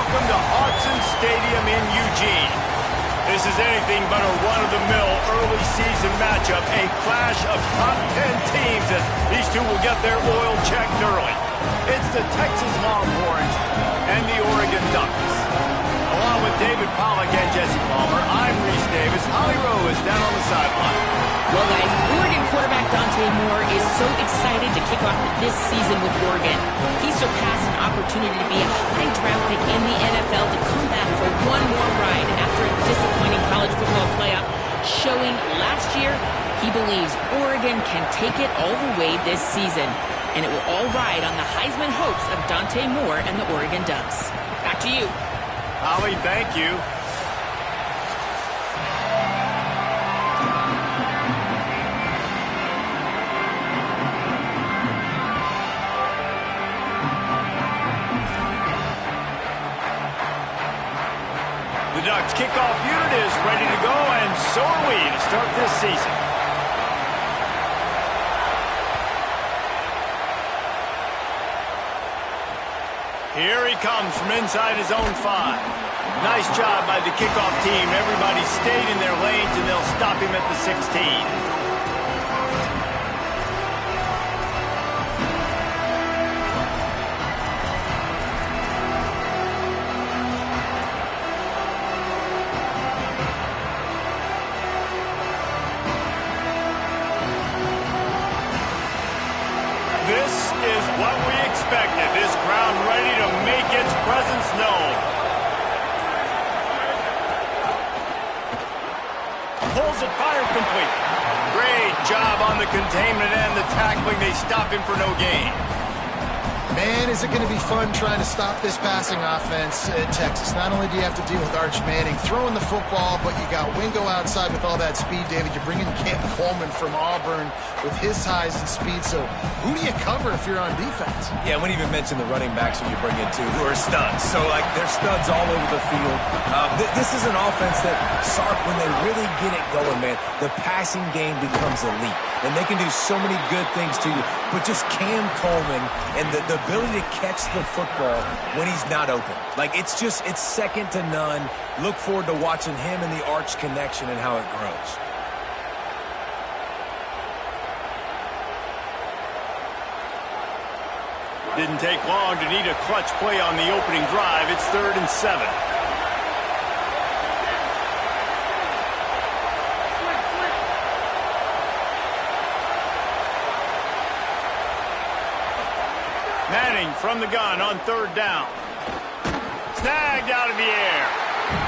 welcome to Autzen Stadium in Eugene. This is anything but a run-of-the-mill early season matchup, a clash of top 10 teams as these two will get their oil checked early. It's the Texas Longhorns and the Oregon Ducks. Along with David Pollack and Jesse Palmer, I'm Reese Davis. Holly Rowe is down on the sideline. Well, guys, Oregon quarterback Dante Moore is so excited to kick off this season with Oregon. He surpassed an opportunity to be a high draft pick in the NFL to come back for one more ride after a disappointing college football playoff, showing last year he believes Oregon can take it all the way this season. And it will all ride on the Heisman hopes of Dante Moore and the Oregon Ducks. Back to you. Holly, thank you. The Ducks kickoff unit is ready to go, and so are we to start this season. Here he comes from inside his own 5. Nice job by the kickoff team. Everybody stayed in their lanes, and they'll stop him at the 16. This is what we expected. This crowd ready to make its presence known. Pulls it, fired complete. Great job on the containment and the tackling. They stop him for no gain. Man, is it going to be fun trying to stop this passing offense at Texas. Not only do you have to deal with Arch Manning throwing the football, but you got Wingo outside with all that speed, David. You're bringing Cam Coleman from Auburn with his size and speed. So who do you cover if you're on defense? Yeah, I wouldn't even mention the running backs when you bring in two who are studs. So, they're studs all over the field. This is an offense that, Sark, when they really get it going, man, the passing game becomes elite. And they can do so many good things to you. But just Cam Coleman and the ability to catch the football when he's not open. It's second to none. Look forward to watching him and the Arch connection and how it grows. Didn't take long to need a clutch play on the opening drive. It's 3rd and 7. Manning from the gun on 3rd down. Snagged out of the air.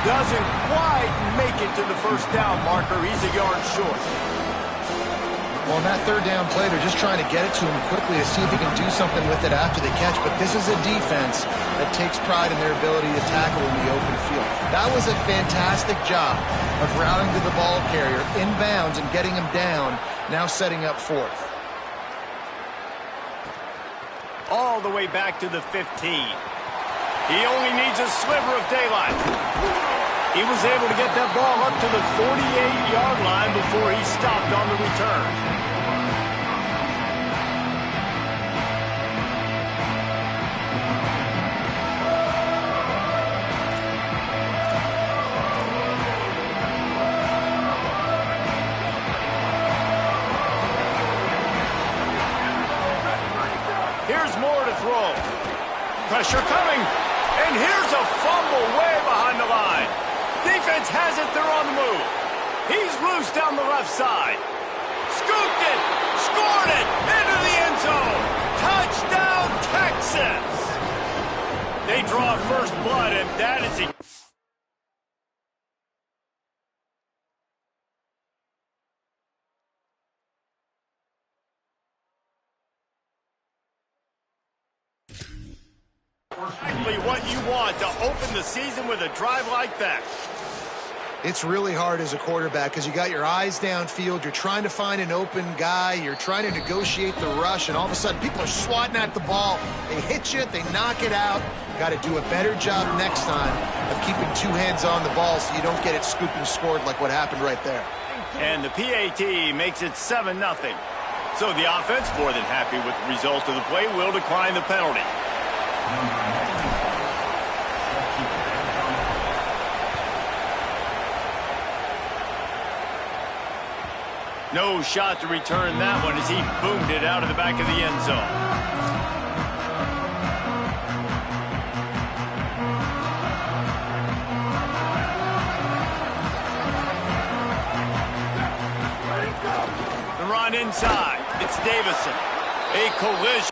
Doesn't quite make it to the first down marker. He's a yard short. Well, on that 3rd down play, they're just trying to get it to him quickly to see if he can do something with it after the catch. But this is a defense that takes pride in their ability to tackle in the open field. That was a fantastic job of routing to the ball carrier inbounds and getting him down, now setting up 4th. All the way back to the 15. He only needs a sliver of daylight. He was able to get that ball up to the 48-yard line before he stopped on the return. Here's Moore to throw. Pressure coming. And here's a fumble way behind the line. Defense has it. They're on the move. He's loose down the left side. Scooped it. Scored it. Into the end zone. Touchdown, Texas. They draw first blood, and that is it. Exactly what you want to open the season with a drive like that. It's really hard as a quarterback because you got your eyes downfield. You're trying to find an open guy. You're trying to negotiate the rush, and all of a sudden people are swatting at the ball. They hit you. They knock it out. Got to do a better job next time of keeping 2 hands on the ball so you don't get it scooped and scored like what happened right there. And the PAT makes it 7-0. So the offense, more than happy with the result of the play, will decline the penalty. No shot to return that one as he boomed it out of the back of the end zone. The run inside. It's Davison. A collision.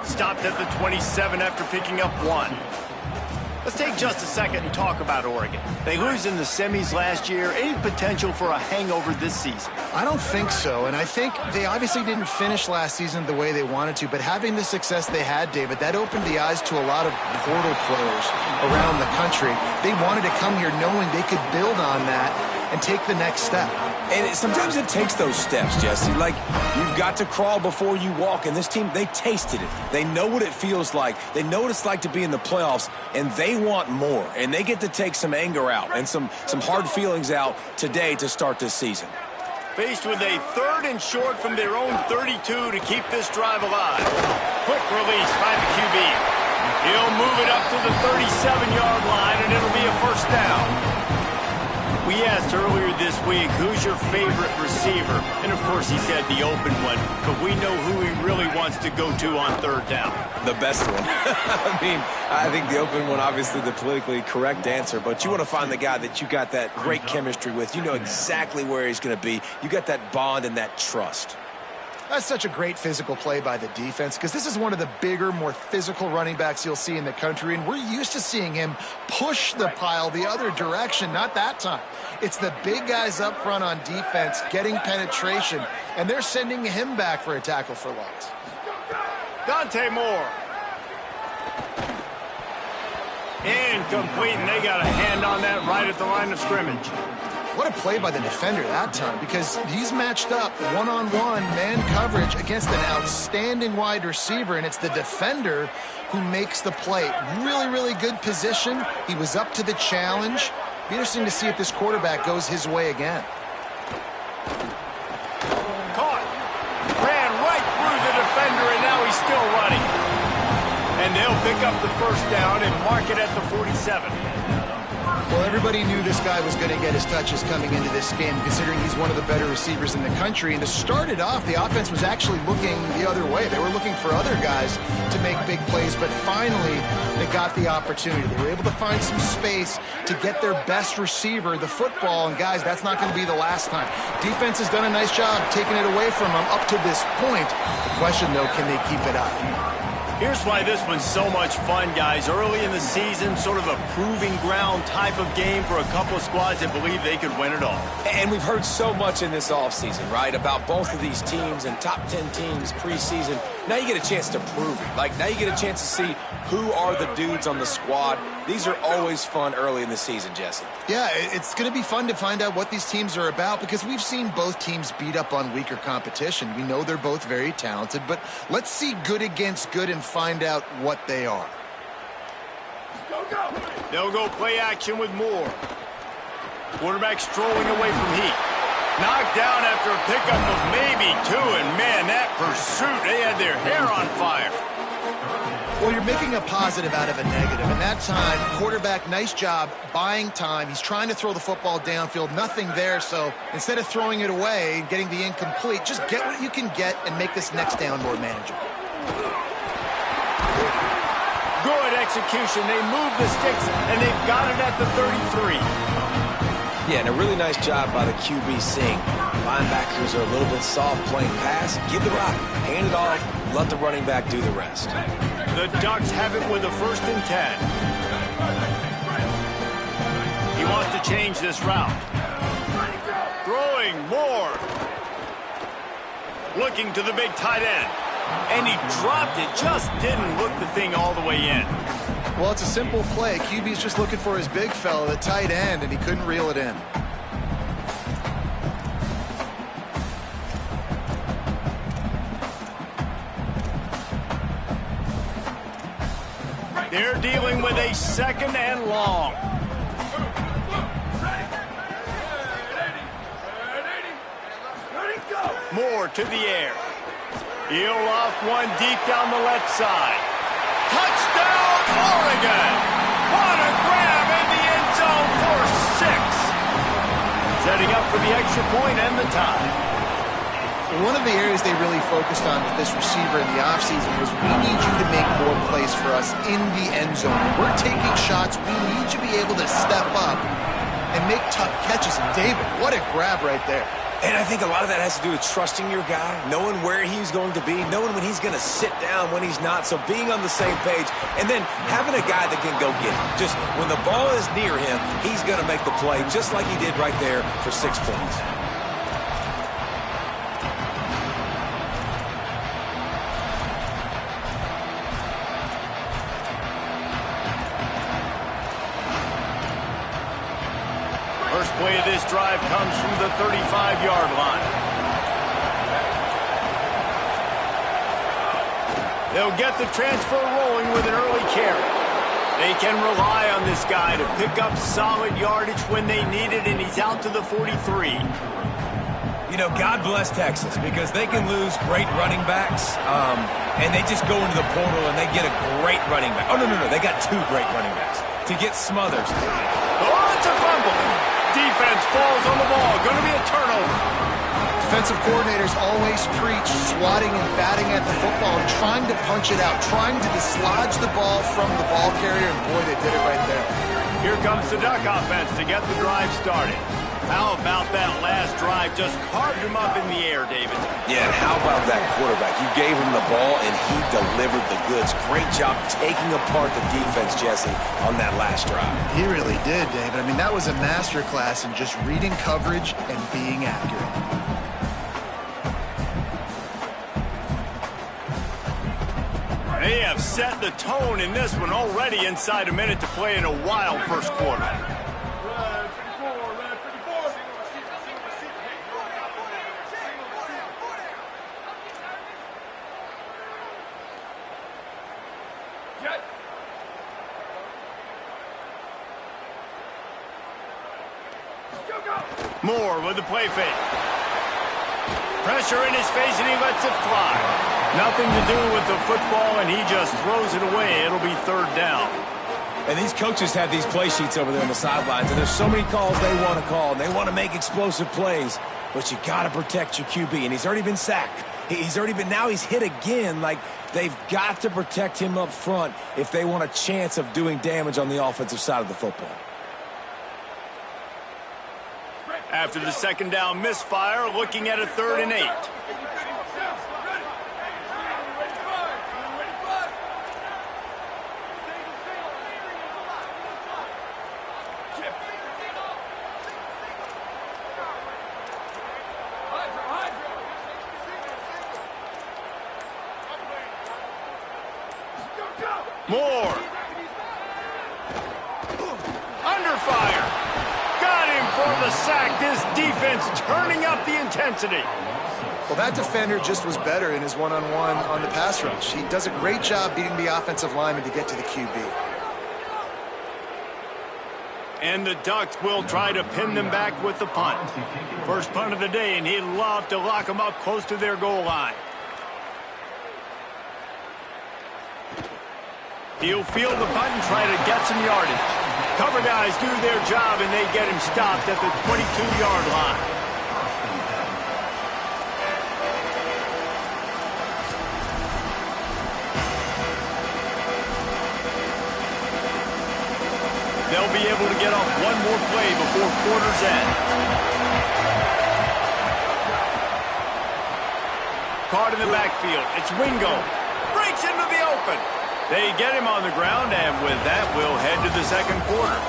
Stopped at the 27 after picking up 1. Let's take just a second and talk about Oregon. They lose in the semis last year. Any potential for a hangover this season? I don't think so, and I think they obviously didn't finish last season the way they wanted to, but having the success they had, David, that opened the eyes to a lot of portal players around the country. They wanted to come here knowing they could build on that and take the next step. And sometimes it takes those steps, Jesse. Like, you've got to crawl before you walk. And this team, they tasted it. They know what it feels like. They know what it's like to be in the playoffs, and they want more. And they get to take some anger out and some hard feelings out today to start this season. Faced with a 3rd and short from their own 32 to keep this drive alive. Quick release by the QB. He'll move it up to the 37-yard line, and it'll be a first down. We asked earlier this week, who's your favorite receiver? And, of course, he said the open one. But we know who he really wants to go to on 3rd down. The best one. I think the open one, obviously the politically correct answer. But you want to find the guy that you got that great chemistry with. You know exactly where he's going to be. You got that bond and that trust. That's such a great physical play by the defense because this is one of the bigger, more physical running backs you'll see in the country, and we're used to seeing him push the pile the other direction. Not that time. It's the big guys up front on defense getting penetration, and they're sending him back for a tackle for loss. Dante Moore. Incomplete, and they got a hand on that right at the line of scrimmage. What a play by the defender that time, because he's matched up one-on-one man coverage against an outstanding wide receiver, and it's the defender who makes the play. Really, really good position. He was up to the challenge. Be interesting to see if this quarterback goes his way again. Caught. Ran right through the defender, and now he's still running. And they'll pick up the first down and mark it at the 47. Well, everybody knew this guy was going to get his touches coming into this game, considering he's one of the better receivers in the country. And to start it off, the offense was actually looking the other way. They were looking for other guys to make big plays, but finally they got the opportunity. They were able to find some space to get their best receiver the football, and guys, that's not going to be the last time. Defense has done a nice job taking it away from them up to this point. The question, though, can they keep it up? Here's why this one's so much fun, guys. Early in the season, sort of a proving ground type of game for a couple of squads that believe they could win it all. And we've heard so much in this offseason, right, about both of these teams and top 10 teams preseason. Now you get a chance to prove it. Like, now you get a chance to see who are the dudes on the squad. These are always fun early in the season, Jesse. Yeah, it's going to be fun to find out what these teams are about because we've seen both teams beat up on weaker competition. We know they're both very talented, but let's see good against good and find out what they are. They'll go play action with Moore. Quarterback strolling away from heat. Knocked down after a pickup of maybe 2, and man, that pursuit, they had their hair on fire. Well, you're making a positive out of a negative. And that time, quarterback, nice job buying time. He's trying to throw the football downfield. Nothing there, so instead of throwing it away and getting the incomplete, just get what you can get and make this next down more manageable. Good execution. They move the sticks, and they've got it at the 33. Yeah, and a really nice job by the QB seeing. Linebackers are a little bit soft playing pass. Give the rock, hand it off, let the running back do the rest. The Ducks have it with a 1st and 10. He wants to change this route. Throwing more. Looking to the big tight end. And he dropped it, just didn't look the thing all the way in. Well, it's a simple play. QB's just looking for his big fella, the tight end, and he couldn't reel it in. They're dealing with a 2nd and long. Moore to the air. He'll off one deep down the left side. Touchdown, Oregon! What a grab in the end zone for 6. Setting up for the extra point and the tie. One of the areas they really focused on with this receiver in the offseason was we need you to make more plays for us in the end zone. We're taking shots. We need you to be able to step up and make tough catches. And David, what a grab right there. And I think a lot of that has to do with trusting your guy, knowing where he's going to be, knowing when he's going to sit down, when he's not. So being on the same page, and then having a guy that can go get it. Just when the ball is near him, he's going to make the play, just like he did right there for 6 points. First play of this drive comes from the 35-yard line. They'll get the transfer rolling with an early carry. They can rely on this guy to pick up solid yardage when they need it, and he's out to the 43. You know, God bless Texas, because they can lose great running backs, and they just go into the portal and they get a great running back. Oh, no, they got 2 great running backs. To get Smothers. Oh, it's a fumble. Defense falls on the ball. Going to be a turnover. Defensive coordinators always preach swatting and batting at the football and trying to punch it out, trying to dislodge the ball from the ball carrier, and boy, they did it right there. Here comes the Duck offense to get the drive started. How about that last drive? Just carved him up in the air, David. Yeah, and how about that quarterback? You gave him the ball, and he delivered the goods. Great job taking apart the defense, Jesse, on that last drive. He really did, David. I mean, that was a masterclass in just reading coverage and being accurate. They have set the tone in this one already inside a minute to play in a wild first quarter. Moore with the play fake. Pressure in his face, and he lets it fly. Nothing to do with the football, and he just throws it away. It'll be 3rd down. And these coaches have these play sheets over there on the sidelines, and there's so many calls they want to call, and they want to make explosive plays. But you got to protect your QB, and he's already been sacked. Now he's hit again. Like, they've got to protect him up front if they want a chance of doing damage on the offensive side of the football. After the 2nd down misfire, looking at a 3rd and 8. Moore. Under fire. Got him for the sack. This defense turning up the intensity. Well, that defender just was better in his one-on-one on the pass rush. He does a great job beating the offensive lineman to get to the QB. And the Ducks will try to pin them back with the punt. First punt of the day, and he'd love to lock them up close to their goal line. He'll field the punt and try to get some yardage. Cover guys do their job, and they get him stopped at the 22-yard line. They'll be able to get off one more play before quarter's end. Caught in the backfield. It's Wingo. Breaks into the open. They get him on the ground, and with that, we'll head to the second quarter.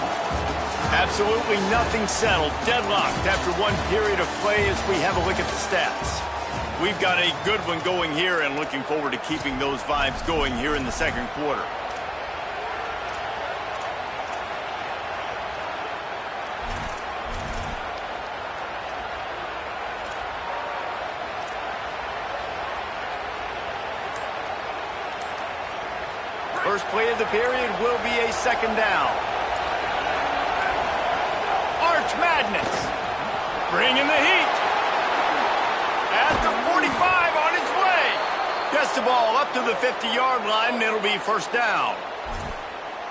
Absolutely nothing settled. Deadlocked after one period of play as we have a look at the stats. We've got a good one going here, and looking forward to keeping those vibes going here in the second quarter. First play of the period will be a 2nd down. Arch Madness. Bringing the heat. At the 45. Gets the ball up to the 50-yard line, and it'll be first down.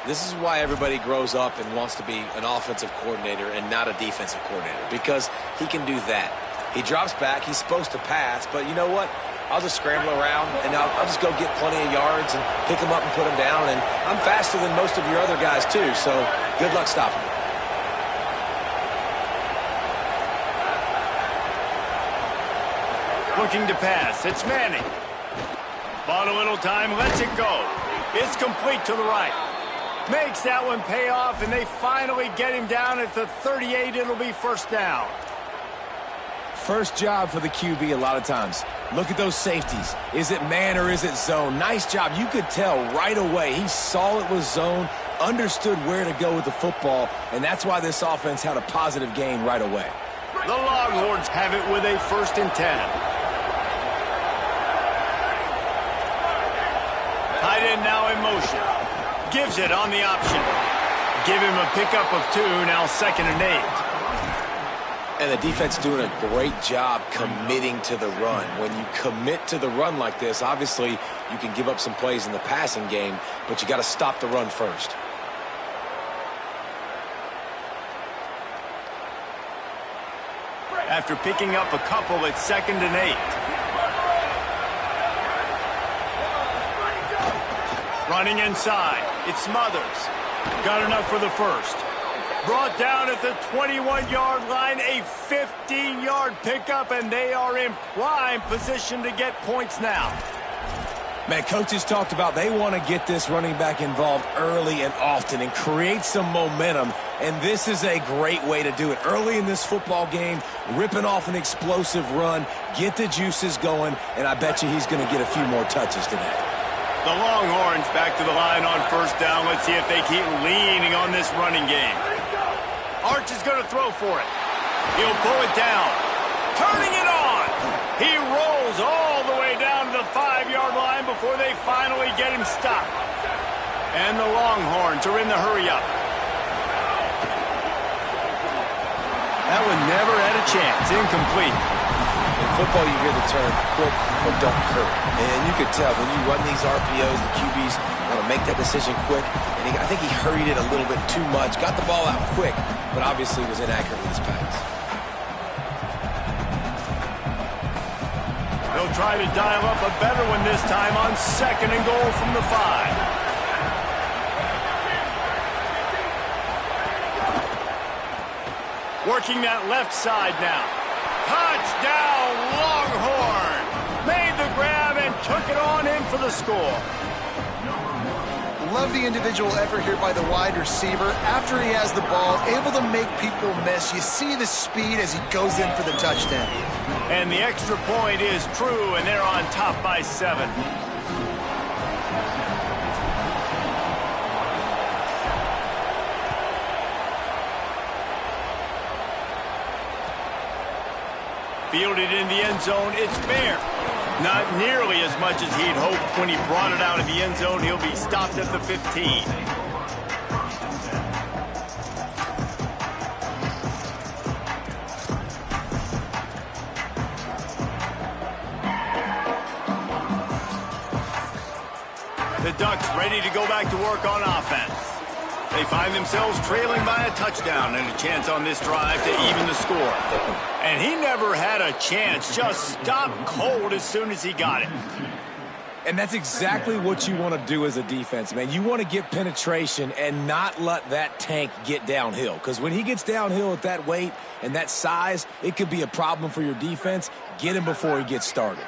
This is why everybody grows up and wants to be an offensive coordinator and not a defensive coordinator, because he can do that. He drops back. He's supposed to pass, but you know what? I'll just scramble around, and I'll just go get plenty of yards and pick them up and put them down, and I'm faster than most of your other guys, too, so good luck stopping me. Looking to pass. It's Manning. Bought a little time. Lets it go. It's complete to the right. Makes that one pay off, and they finally get him down at the 38. It'll be first down. First job for the QB a lot of times. Look at those safeties. Is it man or is it zone? Nice job. You could tell right away. He saw it was zone, understood where to go with the football, and that's why this offense had a positive gain right away. The Longhorns have it with a 1st and 10. Tight end now in motion. Gives it on the option. Give him a pickup of 2, now 2nd and 8. And the defense doing a great job committing to the run. When you commit to the run like this, obviously you can give up some plays in the passing game, but you got to stop the run first. After picking up a couple, it's 2nd and 8. Running inside. It's Smothers. Got enough for the first. Brought down at the 21-yard line, a 15-yard pickup, and they are in prime position to get points now. Man, coaches talked about they want to get this running back involved early and often and create some momentum, and this is a great way to do it. Early in this football game, ripping off an explosive run, get the juices going, and I bet you he's going to get a few more touches today. The Longhorns back to the line on first down. Let's see if they keep leaning on this running game. Arch is going to throw for it. He'll pull it down. Turning it on. He rolls all the way down to the 5-yard line before they finally get him stopped. And the Longhorns are in the hurry-up. That one never had a chance. Incomplete. In football, you hear the term quick but don't hurt. And you could tell when you run these RPOs, the QBs want to make that decision quick. And I think he hurried it a little bit too much. Got the ball out quick, but obviously was inaccurate with his pass. They'll try to dial up a better one this time on 2nd and goal from the 5. Working that left side now. Touchdown, Longhorn! Made the grab and took it on in for the score. Love the individual effort here by the wide receiver. After he has the ball, able to make people miss. You see the speed as he goes in for the touchdown. And the extra point is true, and they're on top by 7. Fielded in the end zone, it's Bear. Not nearly as much as he'd hoped when he brought it out of the end zone. He'll be stopped at the 15. The Ducks ready to go back to work on offense. They find themselves trailing by a touchdown and a chance on this drive to even the score. And he never had a chance, just stopped cold as soon as he got it. And that's exactly what you want to do as a defense, man. You want to get penetration and not let that tank get downhill. Because when he gets downhill at that weight and that size, it could be a problem for your defense. Get him before he gets started.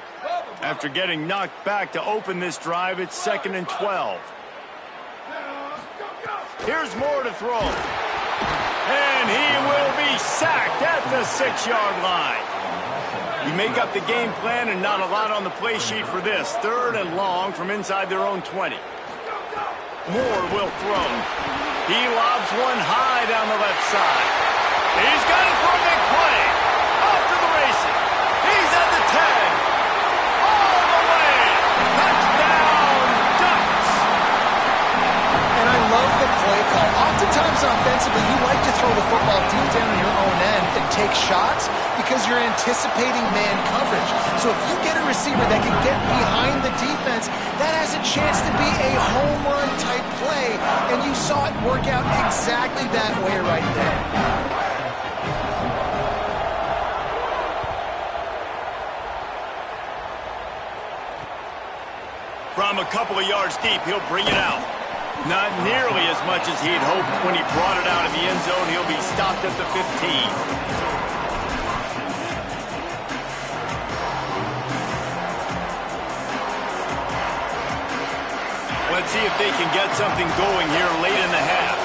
After getting knocked back to open this drive, it's 2nd and 12. Here's Moore to throw. And he will be sacked at the 6-yard line. You make up the game plan and not a lot on the play sheet for this. 3rd and long from inside their own 20. Moore will throw. He lobs one high down the left side. He's got it for a big play. Off to the races. He's at the 10. All the way. Touchdown, Ducks. And I love the play call. Oftentimes offensively, you like to throw the football deep down in your own end and take shots because because you're anticipating man coverage. So if you get a receiver that can get behind the defense, that has a chance to be a home run type play, and you saw it work out exactly that way right there. From a couple of yards deep, he'll bring it out. Not nearly as much as he'd hoped when he brought it out of the end zone. He'll be stopped at the 15. Let's see if they can get something going here late in the half.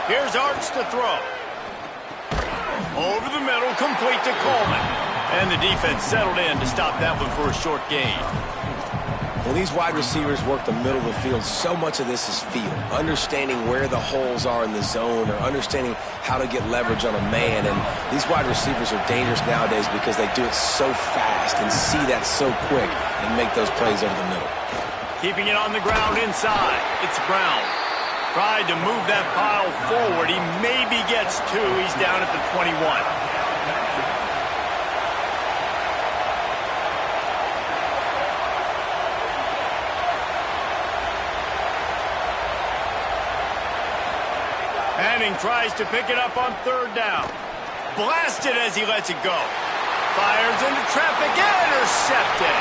Here's Arts to throw. Over the middle, complete to Coleman. And the defense settled in to stop that one for a short gain. When these wide receivers work the middle of the field, so much of this is feel. Understanding where the holes are in the zone, or understanding how to get leverage on a man. And these wide receivers are dangerous nowadays because they do it so fast and see that so quick and make those plays over the middle. Keeping it on the ground inside. It's Brown. Tried to move that pile forward. He maybe gets two. He's down at the 21. Manning tries to pick it up on third down. Blasted as he lets it go. Fires into traffic, intercepted.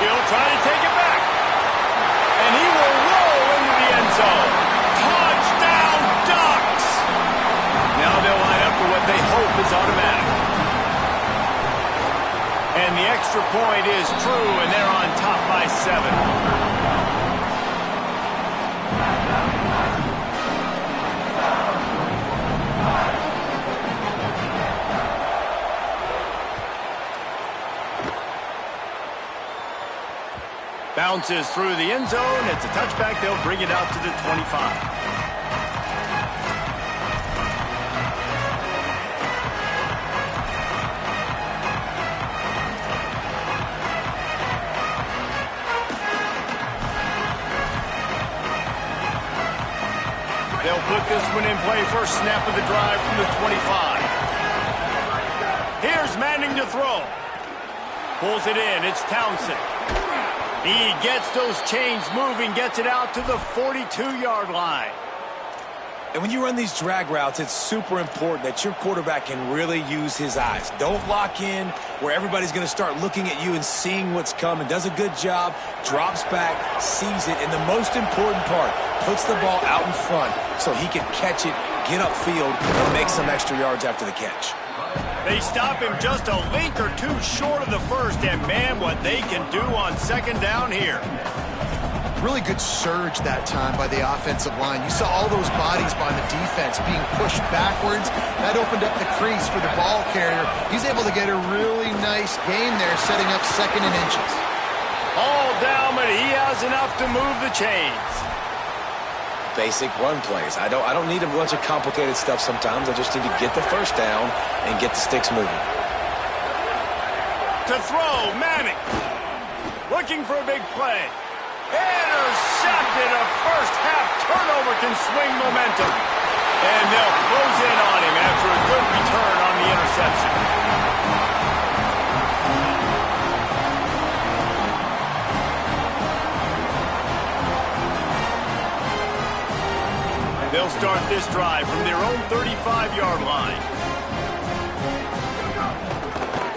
He'll try to take it back. And he will roll into the end zone. Touchdown, Ducks! Now they'll line up for what they hope is automatic. And the extra point is true, and they're on top by 7. Bounces through the end zone. It's a touchback. They'll bring it out to the 25. They'll put this one in play. First snap of the drive from the 25. Here's Manning to throw. Pulls it in. It's Townsend. He gets those chains moving, gets it out to the 42-yard line. And when you run these drag routes, it's super important that your quarterback can really use his eyes. Don't lock in where everybody's going to start looking at you and seeing what's coming. Does a good job, drops back, sees it, and the most important part, puts the ball out in front so he can catch it, get upfield, and make some extra yards after the catch. They stop him just a link or two short of the first, and man, what they can do on second down here. Really good surge that time by the offensive line. You saw all those bodies by the defense being pushed backwards. That opened up the crease for the ball carrier. He's able to get a really nice gain there, setting up second and inches. All down, but he has enough to move the chains. Basic run plays. I don't need a bunch of complicated stuff sometimes. I just need to get the first down and get the sticks moving. To throw, Manning. Looking for a big play. Intercepted. A first-half turnover can swing momentum. And they'll close in on him after a good return on the interception. They'll start this drive from their own 35-yard line.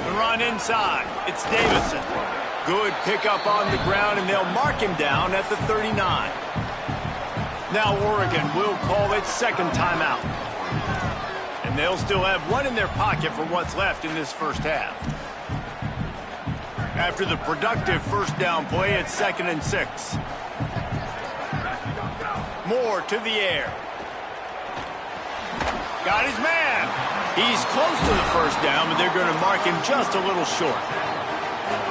The run inside. It's Davison. Good pickup on the ground, and they'll mark him down at the 39. Now Oregon will call its second timeout. And they'll still have one in their pocket for what's left in this first half. After the productive first down play, it's 2nd and 6. Moore to the air. Got his man. He's close to the first down, but they're going to mark him just a little short.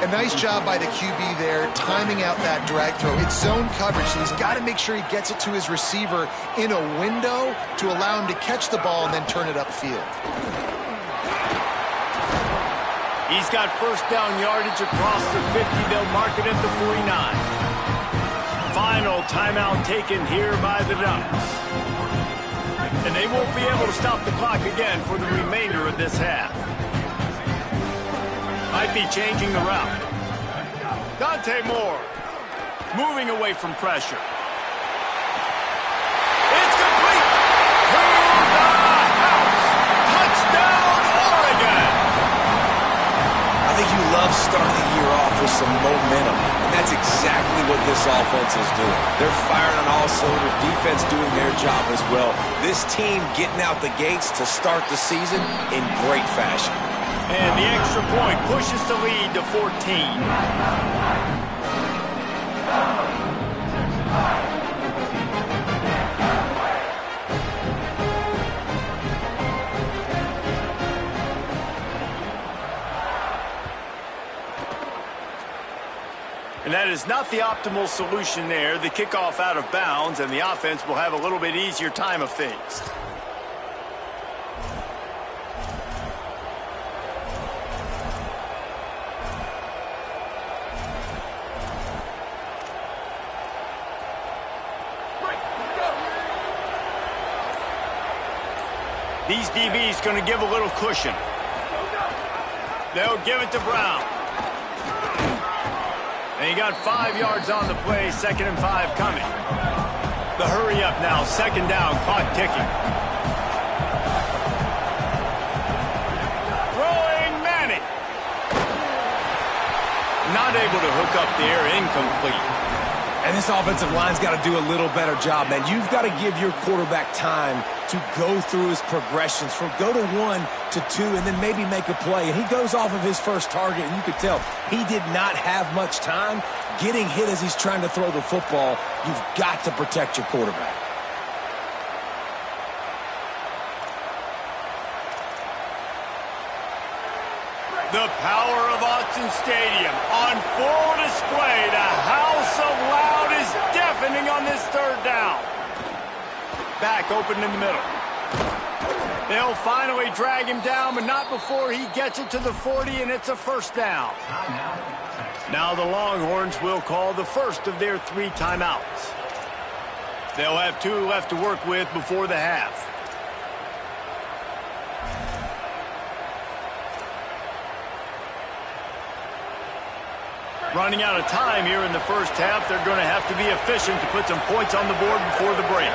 A nice job by the QB there, timing out that drag throw. It's zone coverage, so he's got to make sure he gets it to his receiver in a window to allow him to catch the ball and then turn it upfield. He's got first down yardage across the 50. They'll mark it at the 49. Final timeout taken here by the Ducks. And they won't be able to stop the clock again for the remainder of this half. Might be changing the route. Dante Moore moving away from pressure. It's complete to the house. Touchdown, Oregon. I think you love starting the year off with some momentum, and that's exactly what this offense is doing. They're firing on all cylinders, defense doing their job as well. This team getting out the gates to start the season in great fashion. And the extra point pushes the lead to 14. And that is not the optimal solution there. The kickoff out of bounds, and the offense will have a little bit easier time of things. These DBs going to give a little cushion. They'll give it to Brown. And he got 5 yards on the play, 2nd and 5 coming. The hurry up now, 2nd down, clock ticking. Throwing Manning. Not able to hook up there, incomplete. And this offensive line's got to do a little better job, man. You've got to give your quarterback time to go through his progressions from go to 1 to 2 and then maybe make a play. And he goes off of his first target, and you could tell he did not have much time getting hit as he's trying to throw the football. You've got to protect your quarterback. The power of Autzen Stadium on full display. The house of loud is deafening on this 3rd down. Back open in the middle. They'll finally drag him down, but not before he gets it to the 40, and it's a 1st down. Now the Longhorns will call the first of their 3 timeouts. They'll have 2 left to work with before the half. Running out of time here in the first half. They're going to have to be efficient to put some points on the board before the break.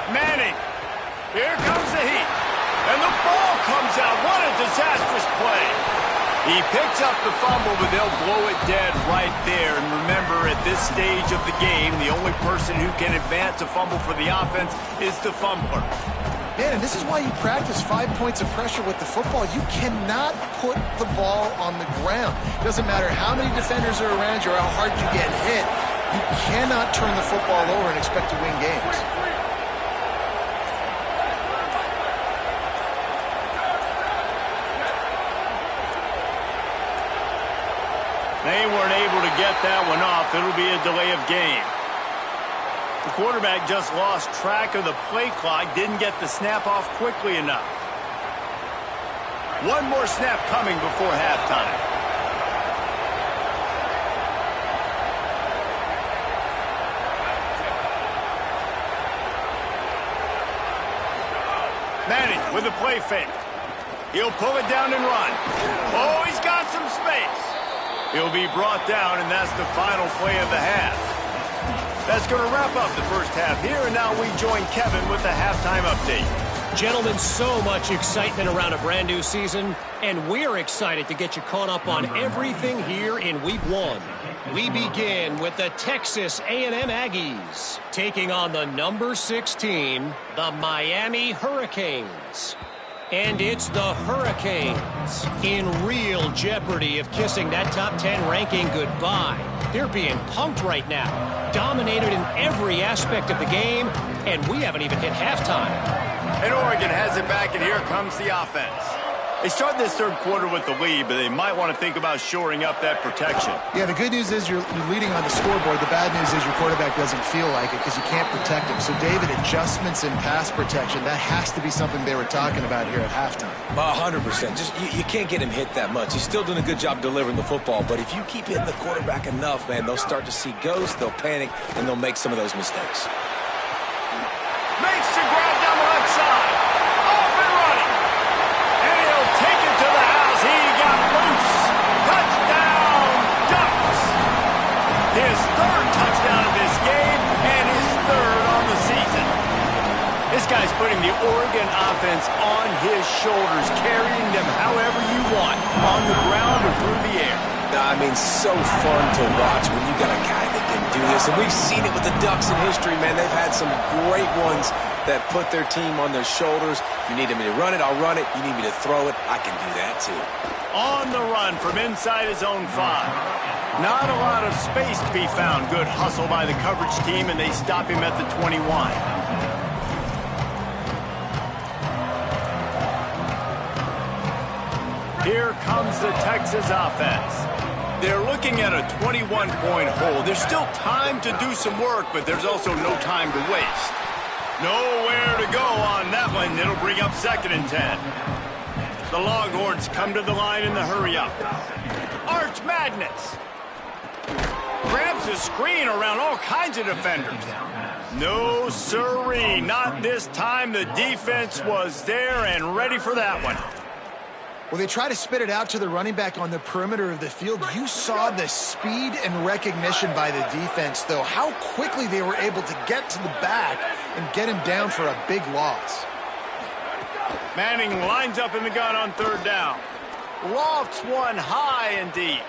Manning. Here comes the heat. And the ball comes out. What a disastrous play. He picks up the fumble, but they'll blow it dead right there. And remember, at this stage of the game, the only person who can advance a fumble for the offense is the fumbler. Man, and this is why you practice 5 points of pressure with the football. You cannot put the ball on the ground. Doesn't matter how many defenders are around you or how hard you get hit. You cannot turn the football over and expect to win games. They weren't able to get that one off. It'll be a delay of game. The quarterback just lost track of the play clock, didn't get the snap off quickly enough. One more snap coming before halftime. Manning with a play fake. He'll pull it down and run. Oh, he's got some space. He'll be brought down, and that's the final play of the half. That's going to wrap up the first half here, and now we join Kevin with the halftime update. Gentlemen, so much excitement around a brand new season, and we're excited to get you caught up on everything here in Week 1. We begin with the Texas A&M Aggies taking on the number 6 team, the Miami Hurricanes. And it's the Hurricanes in real jeopardy of kissing that top 10 ranking goodbye. They're being punked right now, dominated in every aspect of the game, and we haven't even hit halftime. And Oregon has it back, and here comes the offense. They start this 3rd quarter with the lead, but they might want to think about shoring up that protection. Yeah, the good news is you're leading on the scoreboard. The bad news is your quarterback doesn't feel like it because you can't protect him. So, David, adjustments in pass protection, that has to be something they were talking about here at halftime. 100%. Just you can't get him hit that much. He's still doing a good job delivering the football, but if you keep hitting the quarterback enough, man, they'll start to see ghosts, they'll panic, and they'll make some of those mistakes. putting the Oregon offense on his shoulders, carrying them however you want, on the ground or through the air. I mean, so fun to watch when you got a guy that can do this. And we've seen it with the Ducks in history, man. They've had some great ones that put their team on their shoulders. If you need me to run it, I'll run it. You need me to throw it, I can do that too. On the run from inside his own 5. Not a lot of space to be found. Good hustle by the coverage team, and they stop him at the 21. Here comes the Texas offense. They're looking at a 21-point hole. There's still time to do some work, but there's also no time to waste. Nowhere to go on that one. It'll bring up 2nd and 10. The Longhorns come to the line in the hurry-up. Arch Madness. Grabs a screen around all kinds of defenders. No siree, not this time. The defense was there and ready for that one. Well, they try to spit it out to the running back on the perimeter of the field. You saw the speed and recognition by the defense, though. How quickly they were able to get to the back and get him down for a big loss. Manning lines up in the gun on 3rd down. Lofts one high and deep.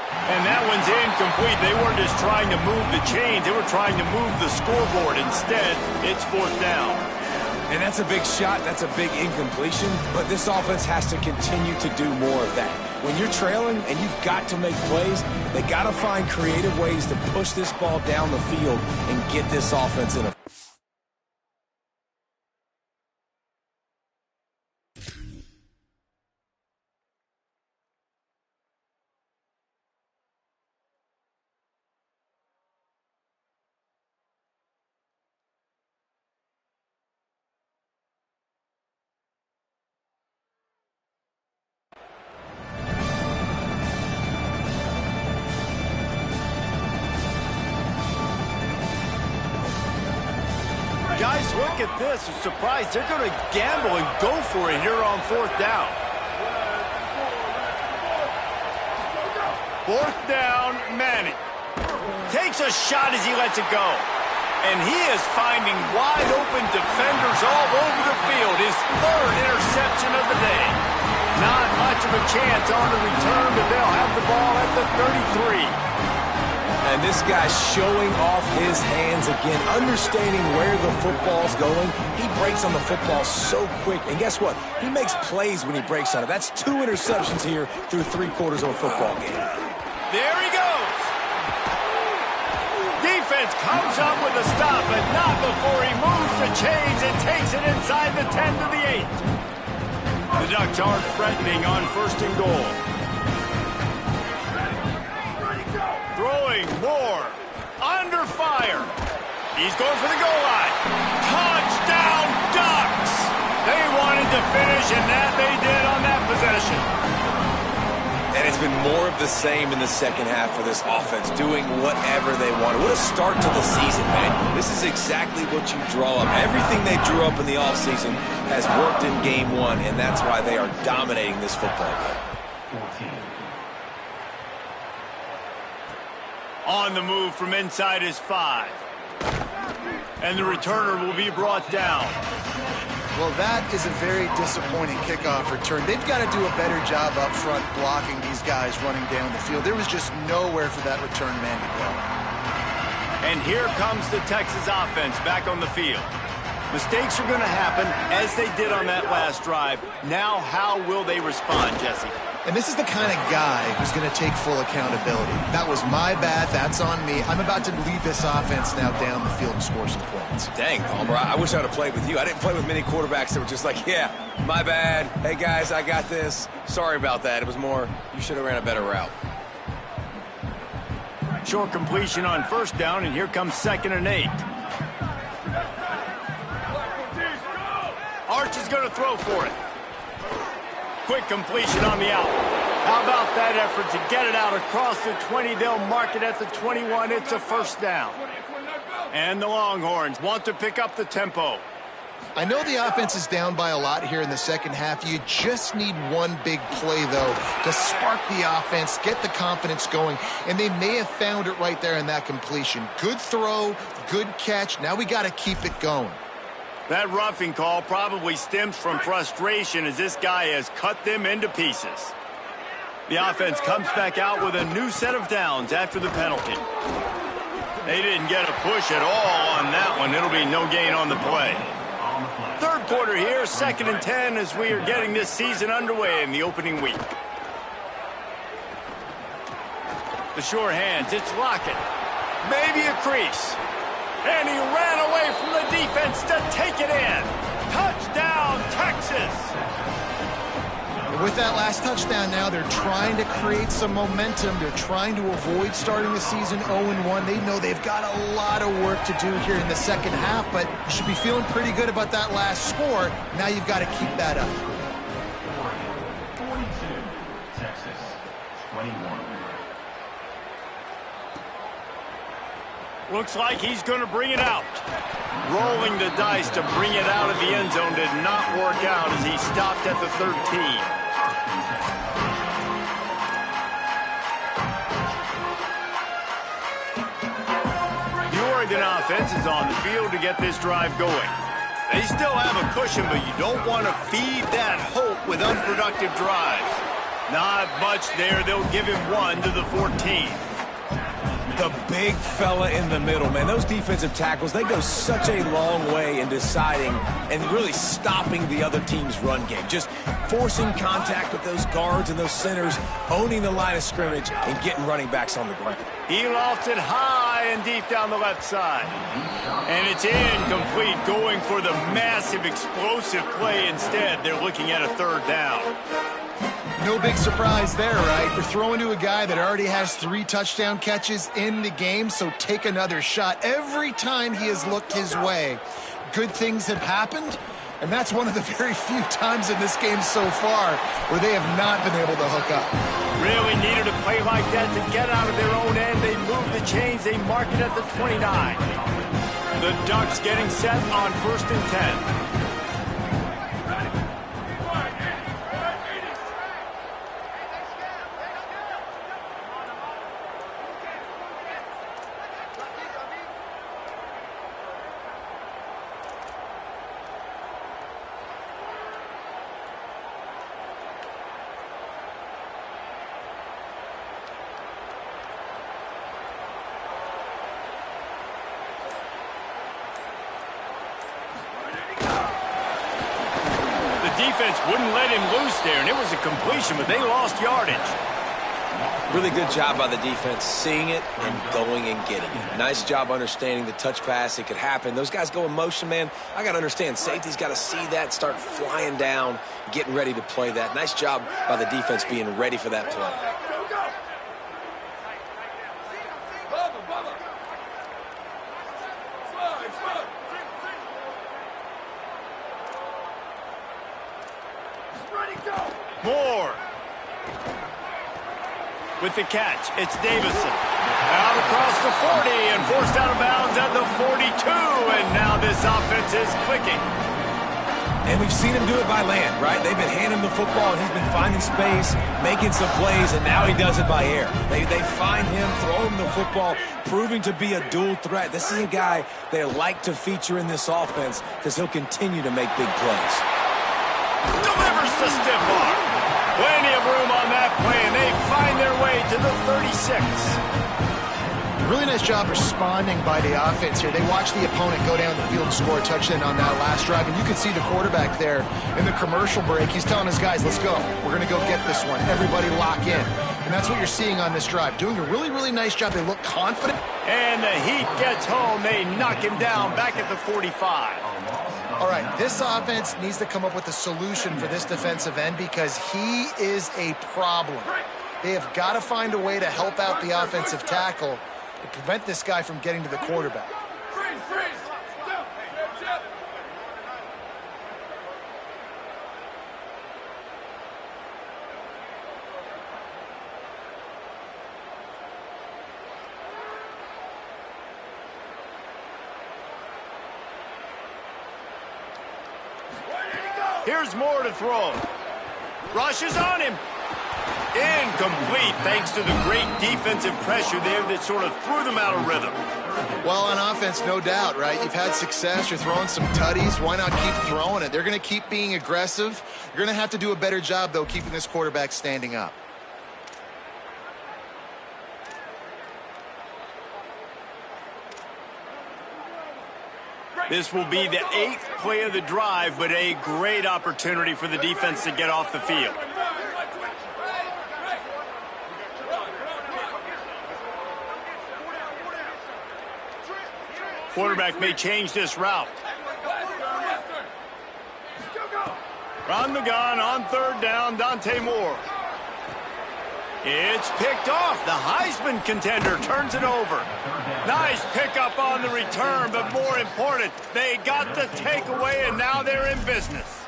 And that one's incomplete. They weren't just trying to move the chains. They were trying to move the scoreboard. Instead, it's 4th down. And that's a big shot. That's a big incompletion. But this offense has to continue to do more of that. When you're trailing and you've got to make plays, they got to find creative ways to push this ball down the field and get this offense in a... Guys, look at this. I'm surprised. They're going to gamble and go for it here on 4th down. 4th down, Manning. Takes a shot as he lets it go. And he is finding wide open defenders all over the field. His 3rd interception of the day. Not much of a chance on the return, but they'll have the ball at the 33. And this guy's showing off his hands again, understanding where the football's going. He breaks on the football so quick. And guess what? He makes plays when he breaks on it. That's 2 interceptions here through 3/4 of a football game. There he goes. Defense comes up with a stop, but not before he moves the chains and takes it inside the 10 to the 8. The Ducks aren't threatening on 1st and goal. Throwing more. Under fire. He's going for the goal line. Touchdown, Ducks! They wanted to finish, and that they did on that possession. And it's been more of the same in the second half for this offense, doing whatever they wanted. What a start to the season, man. This is exactly what you draw up. Everything they drew up in the offseason has worked in game 1, and that's why they are dominating this football game. On the move from inside his 5. And the returner will be brought down. Well, that is a very disappointing kickoff return. They've got to do a better job up front blocking these guys running down the field. There was just nowhere for that return man to go. And here comes the Texas offense back on the field. Mistakes are going to happen, as they did on that last drive. Now, how will they respond, Jesse? And this is the kind of guy who's going to take full accountability. That was my bad. That's on me. I'm about to lead this offense now down the field and score some points. Dang, Palmer, I wish I would have played with you. I didn't play with many quarterbacks that were just like, yeah, my bad. Hey, guys, I got this. Sorry about that. It was more, you should have ran a better route. Short completion on 1st down, and here comes 2nd and 8. Arch is going to throw for it. Quick completion on the out. How about that effort to get it out across the 20? They'll mark it at the 21. It's a 1st down. And the Longhorns want to pick up the tempo. I know the offense is down by a lot here in the second half. You just need one big play, though, to spark the offense, get the confidence going, and they may have found it right there in that completion. Good throw, good catch. Now we got to keep it going. That roughing call probably stems from frustration as this guy has cut them into pieces. The offense comes back out with a new set of downs after the penalty. They didn't get a push at all on that one. It'll be no gain on the play. Third quarter here, 2nd and 10 as we are getting this season underway in the opening week. The sure hands, it's Lockett. Maybe a crease. And he ran away from the defense to take it in. Touchdown, Texas! With that last touchdown now, they're trying to create some momentum. They're trying to avoid starting the season 0-1. They know they've got a lot of work to do here in the second half, but you should be feeling pretty good about that last score. Now you've got to keep that up. 42, Texas, 21. Looks like he's going to bring it out. Rolling the dice to bring it out of the end zone did not work out as he stopped at the 13. The Oregon offense is on the field to get this drive going. They still have a cushion, but you don't want to feed that hope with unproductive drives. Not much there. They'll give him one to the 14. The big fella in the middle, man. Those defensive tackles, they go such a long way in deciding and really stopping the other team's run game. Just forcing contact with those guards and those centers, owning the line of scrimmage, and getting running backs on the ground. He lofts it high and deep down the left side. And it's incomplete, going for the massive explosive play instead. They're looking at a 3rd down. No big surprise there, right? You're throwing to a guy that already has 3 touchdown catches in the game, so take another shot. Every time he has looked his way, good things have happened, and that's one of the very few times in this game so far where they have not been able to hook up. Really needed a play like that to get out of their own end. They move the chains. They mark it at the 29. The Ducks getting set on 1st and 10. Defense wouldn't let him loose there, and it was a completion, but they lost yardage. Really good job by the defense, seeing it and going and getting it. Nice job understanding the touch pass. It could happen. Those guys go in motion, man. I got to understand, safety's got to see that, start flying down, getting ready to play that. Nice job by the defense being ready for that play. Moore. With the catch, it's Davison. Out across the 40 and forced out of bounds at the 42. And now this offense is clicking. And we've seen him do it by land, right? They've been handing him the football, and he's been finding space, making some plays, and now he does it by air. They find him, throw him the football, proving to be a dual threat. This is a guy they like to feature in this offense because he'll continue to make big plays. Delivers the stiff arm. Plenty of room on that play, and they find their way to the 36. Really nice job responding by the offense here. They watch the opponent go down the field and score a touchdown on that last drive, and you can see the quarterback there in the commercial break. He's telling his guys, let's go. We're going to go get this one. Everybody lock in. And that's what you're seeing on this drive. Doing a really, really nice job. They look confident. And the heat gets home. They knock him down back at the 45. All right, this offense needs to come up with a solution for this defensive end because he is a problem. They have got to find a way to help out the offensive tackle to prevent this guy from getting to the quarterback. Here's Moore to throw. Rushes on him. Incomplete, thanks to the great defensive pressure there that sort of threw them out of rhythm. Well, on offense, no doubt, right? You've had success. You're throwing some tutties. Why not keep throwing it? They're going to keep being aggressive. You're going to have to do a better job, though, keeping this quarterback standing up. This will be the 8th play of the drive, but a great opportunity for the defense to get off the field. Quarterback may change this route. From the gun on 3rd down, Dante Moore. It's picked off. The Heisman contender turns it over. Nice pickup on the return, but more important, they got the takeaway, and now they're in business.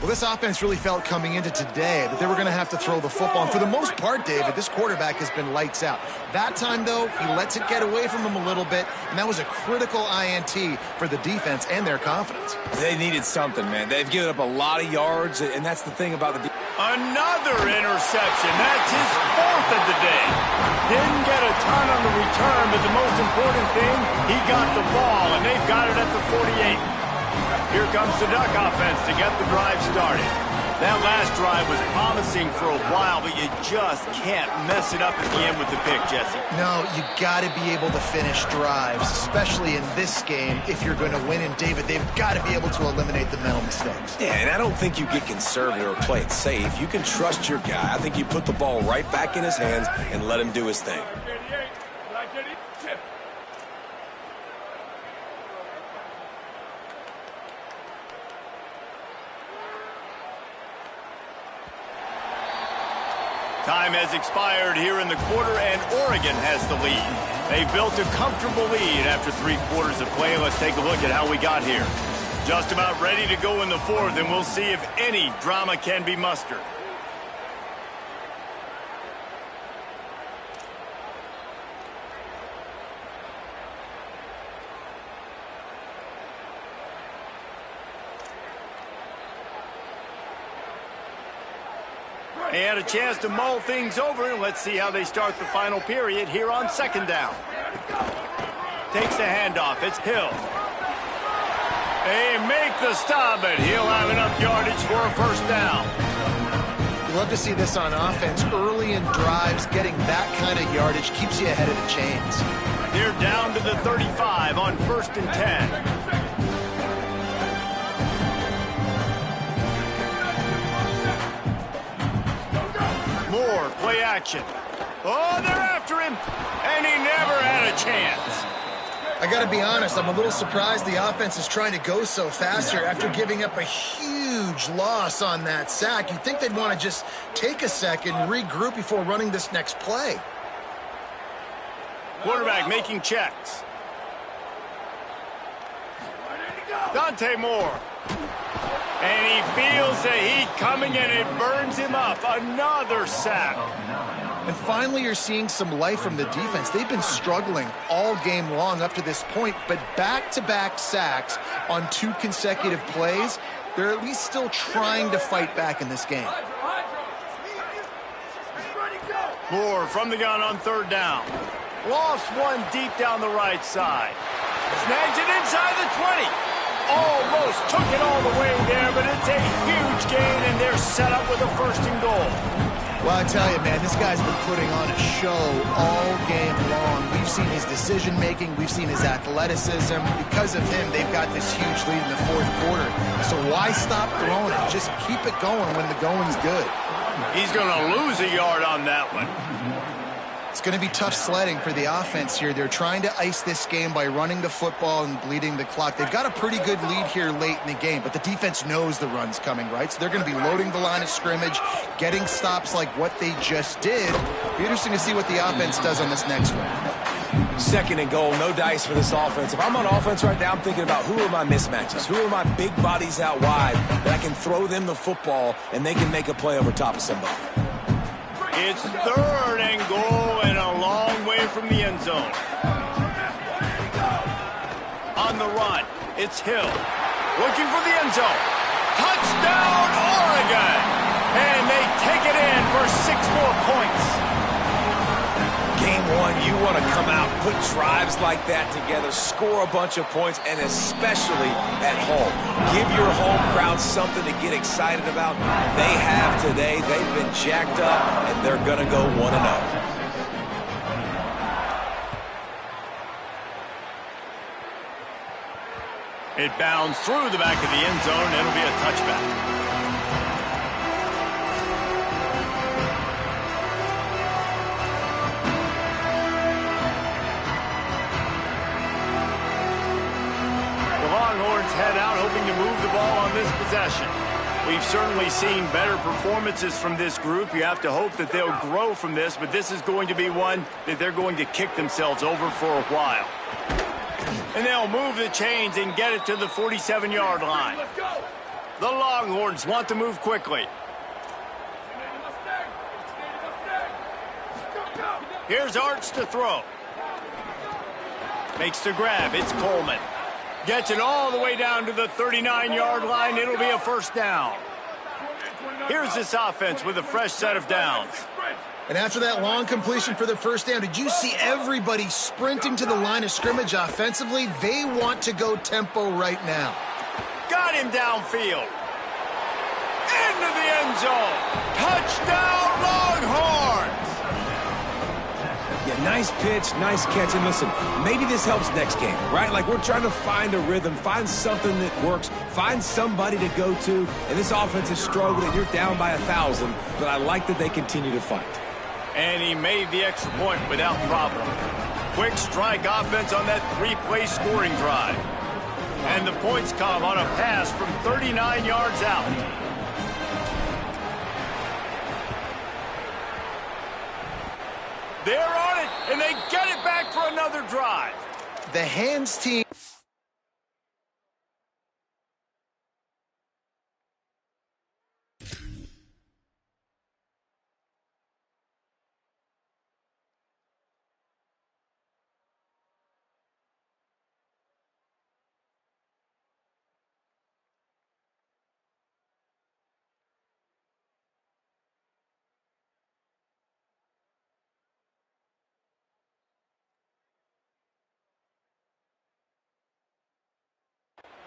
Well, this offense really felt coming into today that they were going to have to throw the football. And for the most part, David, this quarterback has been lights out. That time, though, he lets it get away from him a little bit, and that was a critical INT for the defense and their confidence. They needed something, man. They've given up a lot of yards, and that's the thing about the Another interception. That's his 4th of the day. Didn't get a ton on the return, but the most important thing, he got the ball, and they've got it at the 48. Here comes the Duck offense to get the drive started. That last drive was promising for a while, but you just can't mess it up at the end with the pick, Jesse. No, you got to be able to finish drives, especially in this game if you're going to win. And, David, they've got to be able to eliminate the mental mistakes. Yeah, and I don't think you get conservative or play it safe. You can trust your guy. I think you put the ball right back in his hands and let him do his thing. Time has expired here in the quarter, and Oregon has the lead. They built a comfortable lead after 3 quarters of play. Let's take a look at how we got here. Just about ready to go in the 4th, and we'll see if any drama can be mustered. They had a chance to mull things over. Let's see how they start the final period here on 2nd down. Takes the handoff. It's Hill. They make the stop, but he'll have enough yardage for a 1st down. You love to see this on offense. Early in drives, getting that kind of yardage keeps you ahead of the chains. They're down to the 35 on 1st and 10. Moore, play action. Oh, they're after him, and he never had a chance. I got to be honest, I'm a little surprised the offense is trying to go so fast here after giving up a huge loss on that sack. You'd think they'd want to just take a second, regroup before running this next play. Quarterback making checks. Dante Moore. And he feels the heat coming, and it burns him up. Another sack. And finally, you're seeing some life from the defense. They've been struggling all game long up to this point, but back-to-back sacks on 2 consecutive plays, they're at least still trying to fight back in this game. Moore from the gun on 3rd down. Lost one deep down the right side. Snags it inside the 20. Almost took it all the way there, but it's a huge gain, and they're set up with a 1st and goal. Well, I tell you, man, this guy's been putting on a show all game long. We've seen his decision-making. We've seen his athleticism. Because of him, they've got this huge lead in the 4th quarter. So why stop throwing it? Just keep it going when the going's good. He's going to lose a yard on that one. It's going to be tough sledding for the offense here. They're trying to ice this game by running the football and bleeding the clock. They've got a pretty good lead here late in the game, but the defense knows the run's coming, right? So they're going to be loading the line of scrimmage, getting stops like what they just did. Be interesting to see what the offense does on this next one. 2nd and goal, no dice for this offense. If I'm on offense right now, I'm thinking about who are my mismatches? Who are my big bodies out wide that I can throw them the football and they can make a play over top of somebody? It's 3rd and goal and a long way from the end zone. On the run, it's Hill. Looking for the end zone. Touchdown, Oregon! And they take it in for 6 more points. Game 1 one, you want to come out, put drives like that together, score a bunch of points, and especially at home. Give your home crowd something to get excited about. They have today. They've been jacked up, and they're going to go 1-0. It bounds through the back of the end zone. It'll be a touchback. Longhorns head out hoping to move the ball on this possession. We've certainly seen better performances from this group. You have to hope that they'll grow from this, but this is going to be one that they're going to kick themselves over for a while. And they'll move the chains and get it to the 47-yard line. The Longhorns want to move quickly. Here's Arch to throw. Makes the grab. It's Coleman. Gets it all the way down to the 39-yard line. It'll be a first down. Here's this offense with a fresh set of downs. And after that long completion for the first down, did you see everybody sprinting to the line of scrimmage offensively? They want to go tempo right now. Got him downfield. Into the end zone. Touchdown, Longhorns! Yeah, nice pitch, nice catch. And listen, maybe this helps next game, right? Like we're trying to find a rhythm, find something that works, find somebody to go to. And this offense is struggling. You're down by 1,000, but I like that they continue to fight. And he made the extra point without problem. Quick strike offense on that 3-play scoring drive. And the points come on a pass from 39 yards out. They're on it, and they get it back for another drive. The hands team.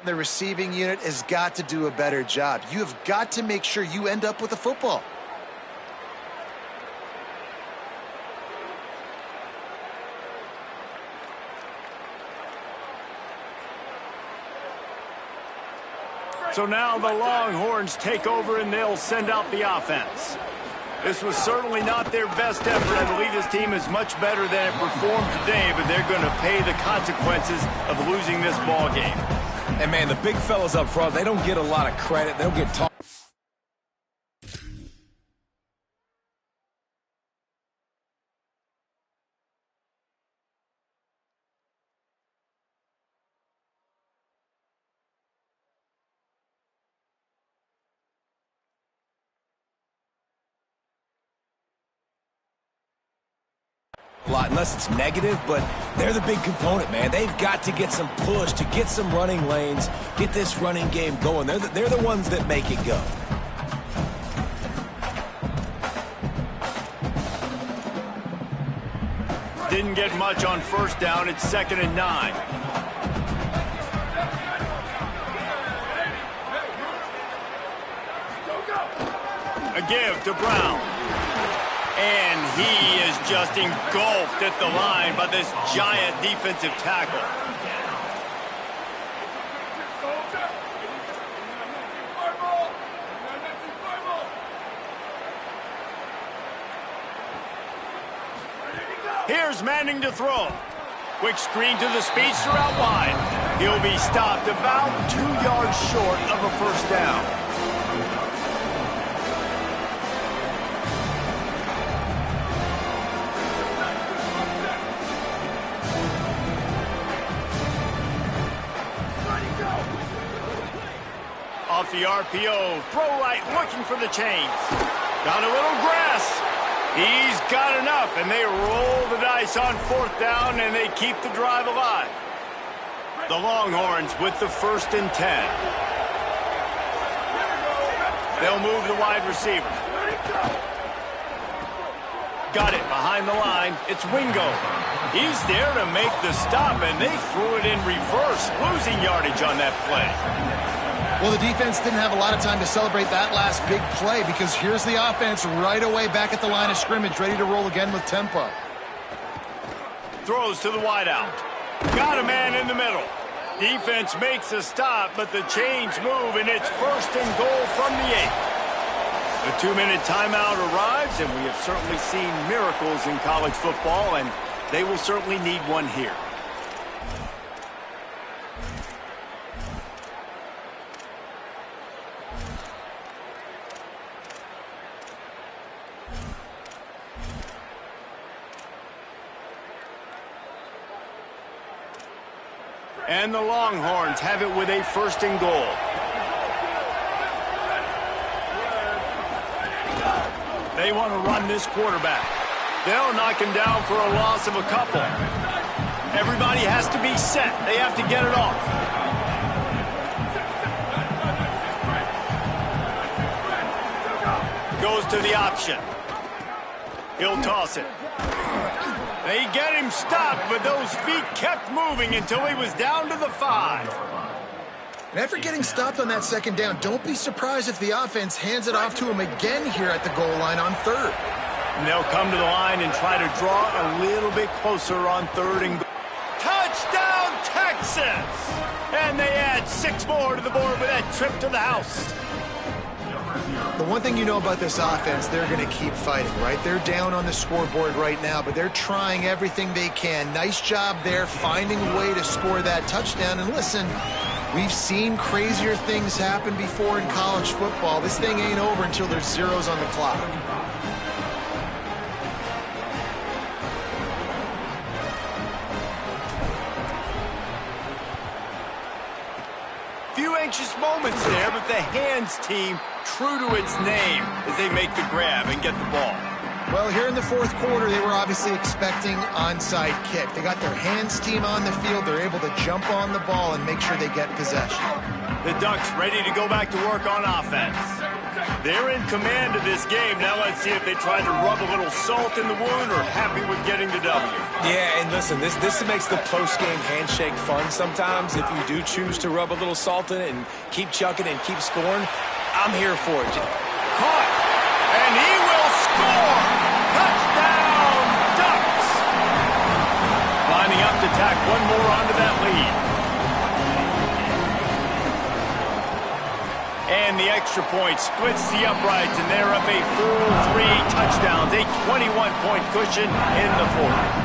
The receiving unit has got to do a better job. You have got to make sure you end up with the football. So now the Longhorns take over and they'll send out the offense. This was certainly not their best effort. I believe this team is much better than it performed today, but they're going to pay the consequences of losing this ball game. And, man, the big fellas up front, they don't get a lot of credit. They'll get talked. A lot, unless it's negative, but they're the big component, man. They've got to get some push, to get some running lanes, get this running game going. They're the ones that make it go. Didn't get much on first down. It's 2nd and 9. A give to Brown. And he is just engulfed at the line by this giant defensive tackle. Here's Manning to throw. Quick screen to the speedster out wide. He'll be stopped about 2 yards short of a first down. Off the RPO, throw right, looking for the chains. Got a little grass. He's got enough, and they roll the dice on 4th down, and they keep the drive alive. The Longhorns with the 1st and 10. They'll move the wide receiver. Got it behind the line. It's Wingo. He's there to make the stop, and they threw it in reverse, losing yardage on that play. Well, the defense didn't have a lot of time to celebrate that last big play because here's the offense right away back at the line of scrimmage, ready to roll again with tempo. Throws to the wideout. Got a man in the middle. Defense makes a stop, but the chains move, and it's 1st and goal from the 8. The 2-minute timeout arrives, and we have certainly seen miracles in college football, and they will certainly need one here. And the Longhorns have it with a 1st and goal. They want to run this quarterback. They'll knock him down for a loss of a couple. Everybody has to be set. They have to get it off. Goes to the option. He'll toss it. They get him stopped, but those feet kept moving until he was down to the 5. And after getting stopped on that 2nd down, don't be surprised if the offense hands it off to him again here at the goal line on 3rd. And they'll come to the line and try to draw a little bit closer on 3rd and goal. Touchdown, Texas! And they add 6 more to the board with that trip to the house. The one thing you know about this offense, they're going to keep fighting, right? They're down on the scoreboard right now, but they're trying everything they can. Nice job there, finding a way to score that touchdown. And listen, we've seen crazier things happen before in college football. This thing ain't over until there's zeros on the clock. Few anxious moments there, but the hands team true to its name as they make the grab and get the ball. Well, here in the 4th quarter, they were obviously expecting onside kick. They got their hands team on the field. They're able to jump on the ball and make sure they get possession. The Ducks ready to go back to work on offense. They're in command of this game. Now let's see if they try to rub a little salt in the wound or happy with getting the W. Yeah, and listen, this makes the post-game handshake fun sometimes. If you do choose to rub a little salt in it and keep chucking and keep scoring, I'm here for it. Caught, and he will score! Touchdown, Ducks! Lining up to tack one more onto that lead. And the extra point splits the uprights, and they're up a full 3 touchdowns, a 21-point cushion in the 4th.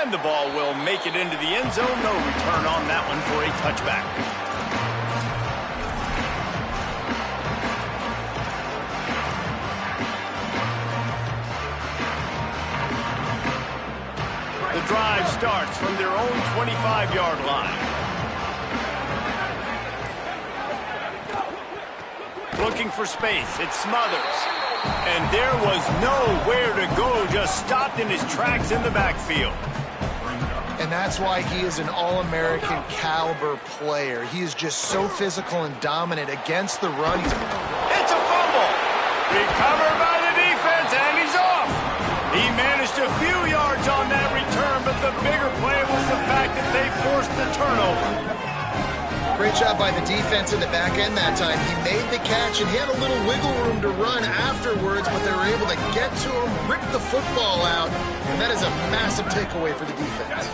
And the ball will make it into the end zone. No return on that one for a touchback. The drive starts from their own 25-yard line. Looking for space. It Smothers. And there was nowhere to go. Just stopped in his tracks in the backfield. And that's why he is an All-American caliber player. He is just so physical and dominant against the run. It's a fumble. Recovered by the defense, and he's off. He managed a few yards on that return, but the bigger play was the fact that they forced the turnover. Great job by the defense in the back end that time. He made the catch, and he had a little wiggle room to run afterwards, but they were able to get to him, rip the football out, and that is a massive takeaway for the defense.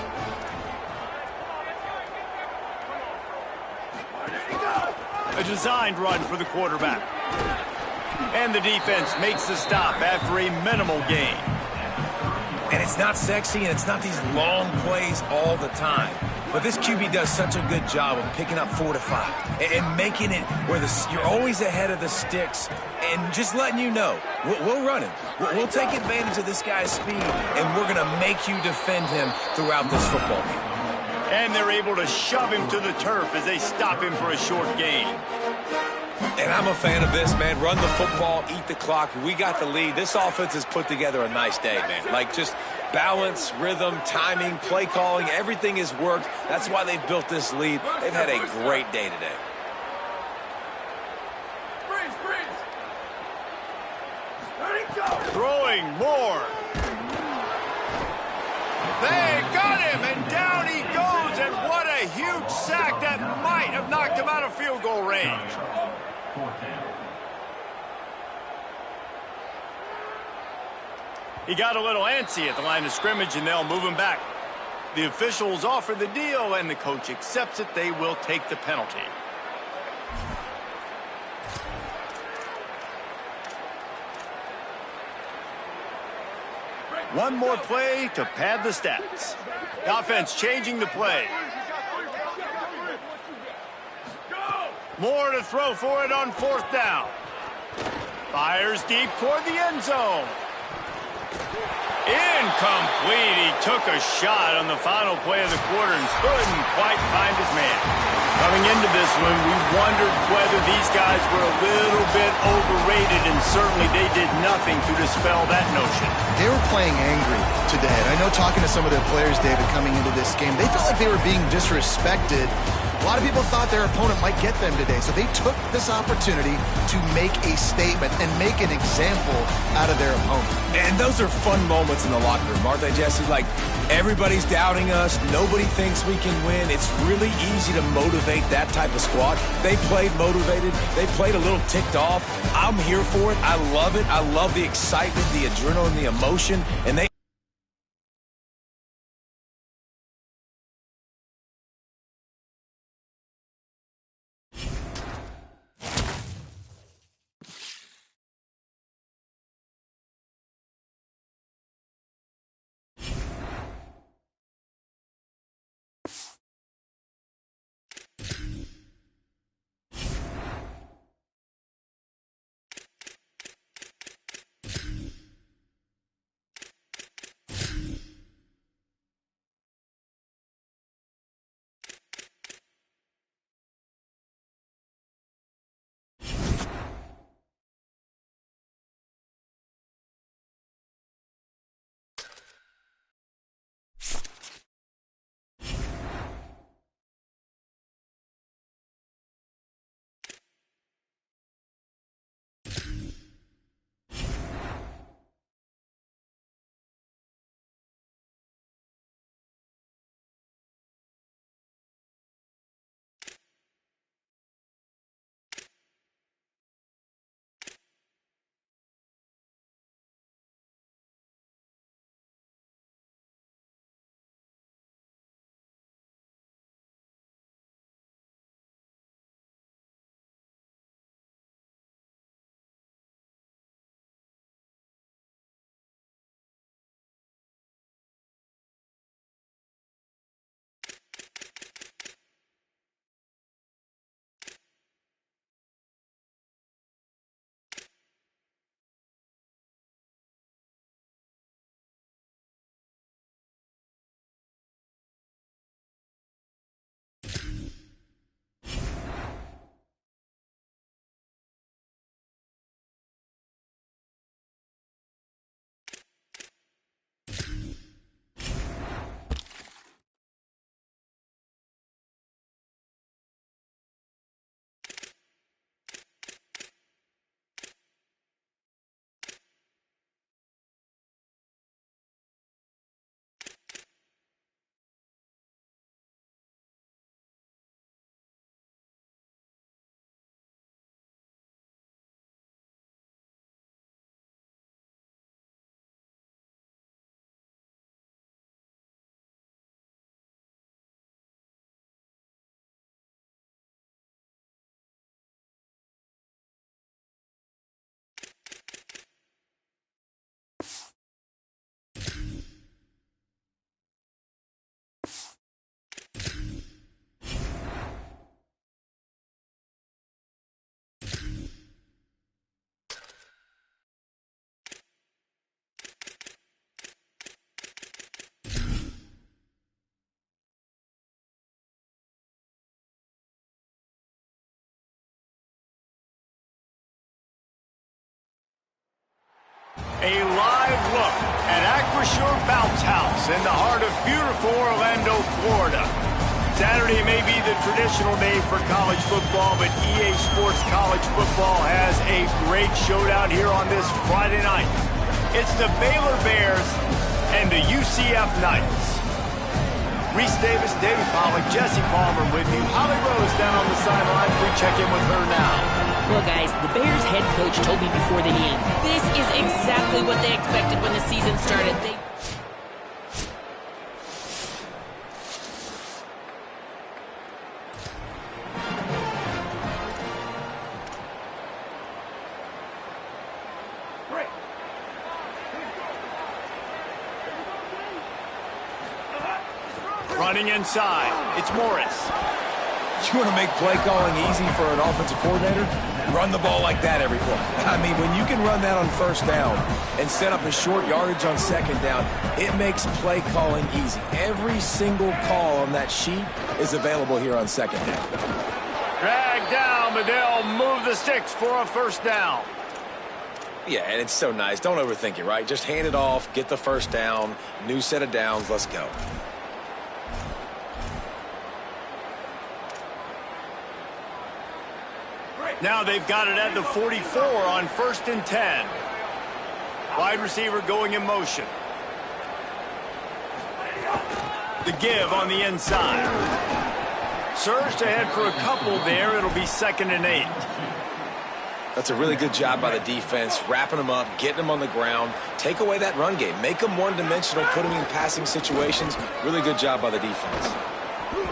A designed run for the quarterback. And the defense makes the stop after a minimal gain. And it's not sexy, and it's not these long plays all the time. But this QB does such a good job of picking up 4 to 5 and making it where you're always ahead of the sticks and just letting you know, we'll run him. We'll take advantage of this guy's speed, and we're going to make you defend him throughout this football game. And they're able to shove him to the turf as they stop him for a short gain. And I'm a fan of this, man. Run the football, eat the clock. We got the lead. This offense has put together a nice day, man. Like, just balance, rhythm, timing, play calling, everything has worked. That's why they've built this lead. They've had a great day today. Throwing more. They got him, and down he goes, and what a huge sack that might have knocked him out of field goal range. He got a little antsy at the line of scrimmage, and they'll move him back. The officials offer the deal, and the coach accepts it. They will take the penalty. One more play to pad the stats. The offense changing the play. More to throw for it on 4th down. Fires deep toward the end zone. Incomplete. He took a shot on the final play of the quarter and couldn't quite find his man. Coming into this one, we wondered whether these guys were a little bit overrated, and certainly they did nothing to dispel that notion. They were playing angry today. And I know talking to some of their players, David, coming into this game, they felt like they were being disrespected. A lot of people thought their opponent might get them today, so they took this opportunity to make a statement and make an example out of their opponent. And those are fun moments in the locker room, aren't they, Jesse? Like, everybody's doubting us. Nobody thinks we can win. It's really easy to motivate that type of squad. They played motivated. They played a little ticked off. I'm here for it. I love it. I love the excitement, the adrenaline, the emotion, and they look at Acrisure Bounce House in the heart of beautiful Orlando, Florida. Saturday may be the traditional day for college football, but EA Sports College Football has a great showdown here on this Friday night. It's the Baylor Bears and the UCF Knights. Reese Davis, David Pollack, Jesse Palmer with you. Holly Rose down on the sidelines. We check in with her now. Well, guys, the Bears head coach told me before the game, this is exactly what they expected when the season started. Running inside, it's Morris. You want to make play calling easy for an offensive coordinator? Run the ball like that every play. I mean, when you can run that on first down and set up a short yardage on second down, it makes play calling easy. Every single call on that sheet is available here on second down. Drag down, but they'll move the sticks for a first down. Yeah, and it's so nice. Don't overthink it, right? Just hand it off, get the first down, new set of downs, let's go. Now they've got it at the 44 on 1st and 10. Wide receiver going in motion. The give on the inside. Surged ahead for a couple there. It'll be 2nd and 8. That's a really good job by the defense, wrapping them up, getting them on the ground. Take away that run game. Make them one-dimensional, put them in passing situations. Really good job by the defense.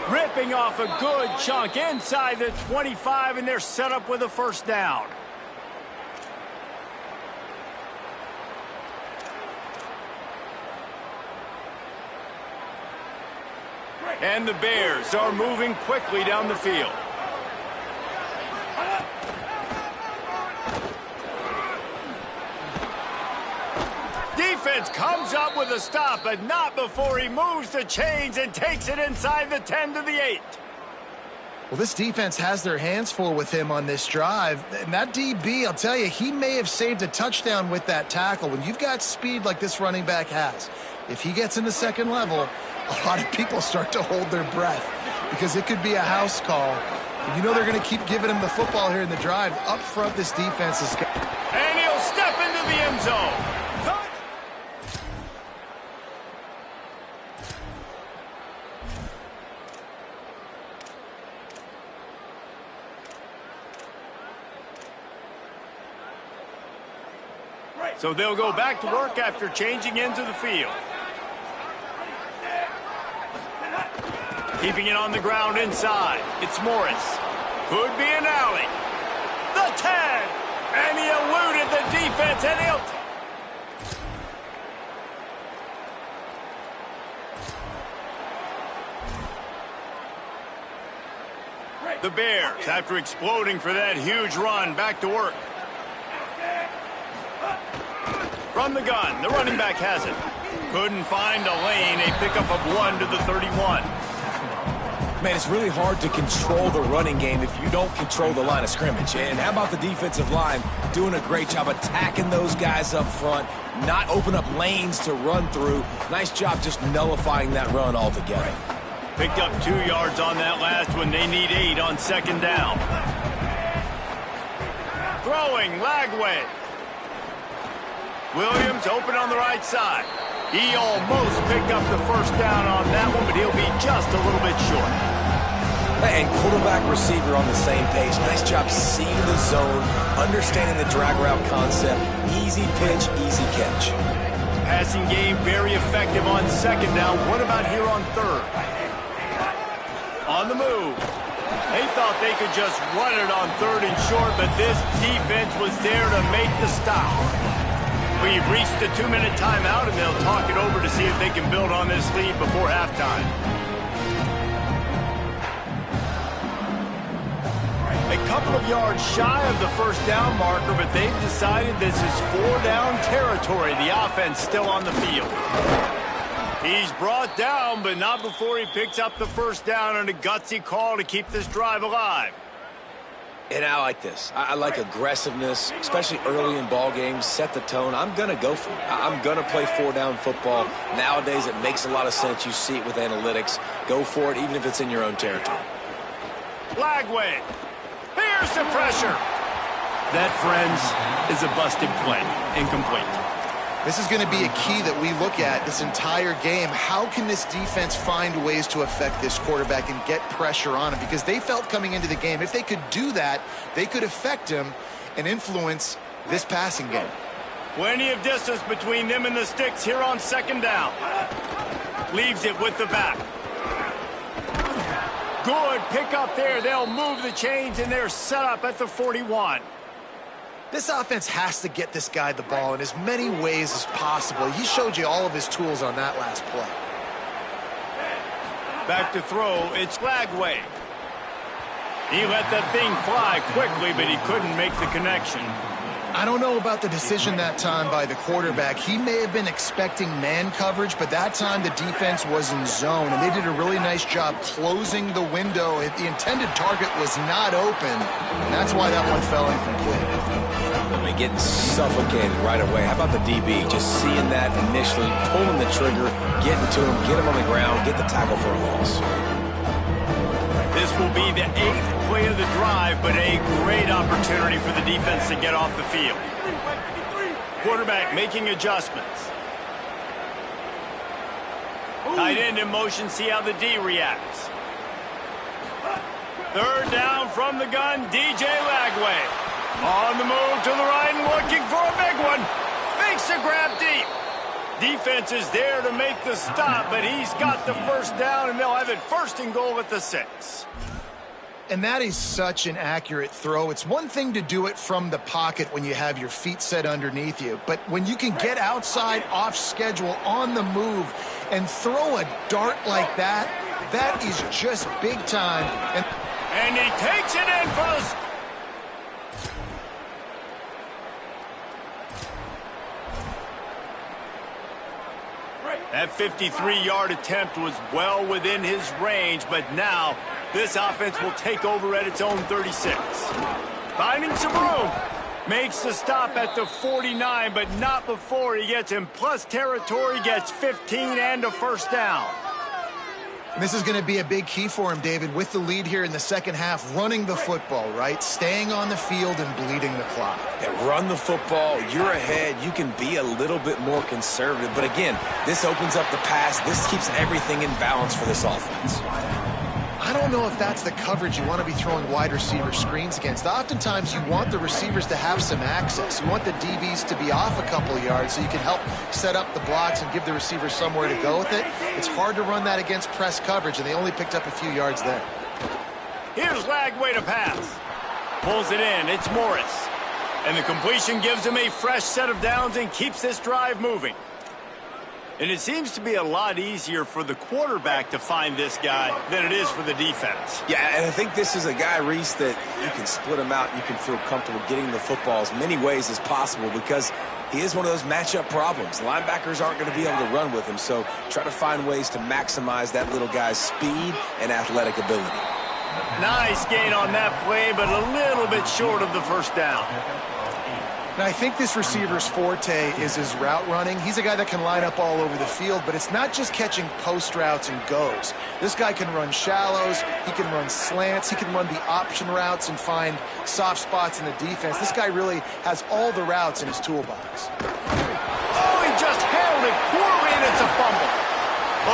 Ripping off a good chunk inside the 25, and they're set up with a first down. And the Bears are moving quickly down the field. Defense comes up with a stop, but not before he moves the chains and takes it inside the 10 to the 8. Well, this defense has their hands full with him on this drive. And that DB, I'll tell you, he may have saved a touchdown with that tackle. When you've got speed like this running back has, if he gets in the second level, a lot of people start to hold their breath because it could be a house call. And you know they're going to keep giving him the football here in the drive. Up front, this defense is... And he'll step into the end zone. So they'll go back to work after changing into the field. Keeping it on the ground inside. It's Morris. Could be an alley. The 10. And he eluded the defense, and he'll... The Bears, after exploding for that huge run, back to work. From the gun, the running back has it. Couldn't find a lane, a pickup of 1 to the 31. Man, it's really hard to control the running game if you don't control the line of scrimmage. And how about the defensive line doing a great job attacking those guys up front, not open up lanes to run through. Nice job just nullifying that run altogether. Picked up 2 yards on that last one. They need 8 on second down. Throwing, Lagway. Williams open on the right side. He almost picked up the first down on that one, but he'll be just a little bit short. And quarterback receiver on the same page. Nice job seeing the zone, understanding the drag route concept. Easy pitch, easy catch. Passing game very effective on second down. What about here on third? On the move. They thought they could just run it on third and short, but this defense was there to make the stop. We've reached the 2-minute timeout, and they'll talk it over to see if they can build on this lead before halftime. A couple of yards shy of the first down marker, but they've decided this is 4-down territory. The offense still on the field. He's brought down, but not before he picks up the first down on a gutsy call to keep this drive alive. And I like this. I like aggressiveness, especially early in ball games. Set the tone. I'm going to go for it. I'm going to play four-down football. Nowadays, it makes a lot of sense. You see it with analytics. Go for it, even if it's in your own territory. Flag wave. Here's the pressure. That, friends, is a busted play. Incomplete. This is going to be a key that we look at this entire game. How can this defense find ways to affect this quarterback and get pressure on him? Because they felt coming into the game, if they could do that, they could affect him and influence this passing game. Plenty of distance between them and the sticks here on second down. Leaves it with the back. Good pick up there. They'll move the chains, and they're set up at the 41. This offense has to get this guy the ball in as many ways as possible. He showed you all of his tools on that last play. Back to throw, it's flag wave. He let that thing fly quickly, but he couldn't make the connection. I don't know about the decision that time by the quarterback. He may have been expecting man coverage, but that time the defense was in zone, and they did a really nice job closing the window. The intended target was not open, and that's why that one fell incomplete. I mean, getting suffocated right away. How about the DB? Just seeing that initially, pulling the trigger, getting to him, get him on the ground, get the tackle for a loss. This will be the 8th play of the drive, but a great opportunity for the defense to get off the field. Quarterback making adjustments. Tight end in motion, see how the D reacts. Third down from the gun, DJ Lagway. On the move to the right and looking for a big one. Makes a grab deep. Defense is there to make the stop, but he's got the first down, and they'll have it first and goal at the 6. And that is such an accurate throw. It's one thing to do it from the pocket when you have your feet set underneath you, but when you can get outside, off schedule, on the move, and throw a dart like that, that is just big time. And he takes it in for the... That 53-yard attempt was well within his range, but now this offense will take over at its own 36. Finding some room. Makes the stop at the 49, but not before he gets in plus territory, gets 15 and a first down. This is going to be a big key for him, David, with the lead here in the second half, running the football, right? Staying on the field and bleeding the clock. Yeah, run the football. You're ahead. You can be a little bit more conservative. But again, this opens up the pass. This keeps everything in balance for this offense. I don't know if that's the coverage you want to be throwing wide receiver screens against. Oftentimes, you want the receivers to have some access. You want the DBs to be off a couple of yards so you can help set up the blocks and give the receivers somewhere to go with it. It's hard to run that against press coverage, and they only picked up a few yards there. Here's Lagway to pass. Pulls it in. It's Morris. And the completion gives him a fresh set of downs and keeps this drive moving. And it seems to be a lot easier for the quarterback to find this guy than it is for the defense. Yeah, and I think this is a guy, Reese, that you can split him out. You can feel comfortable getting the football as many ways as possible because he is one of those matchup problems. Linebackers aren't going to be able to run with him, so try to find ways to maximize that little guy's speed and athletic ability. Nice gain on that play, but a little bit short of the first down. Now, I think this receiver's forte is his route running. He's a guy that can line up all over the field, but it's not just catching post routes and goes. This guy can run shallows, he can run slants, he can run the option routes and find soft spots in the defense. This guy really has all the routes in his toolbox. Oh, he just handled it poorly, and it's a fumble.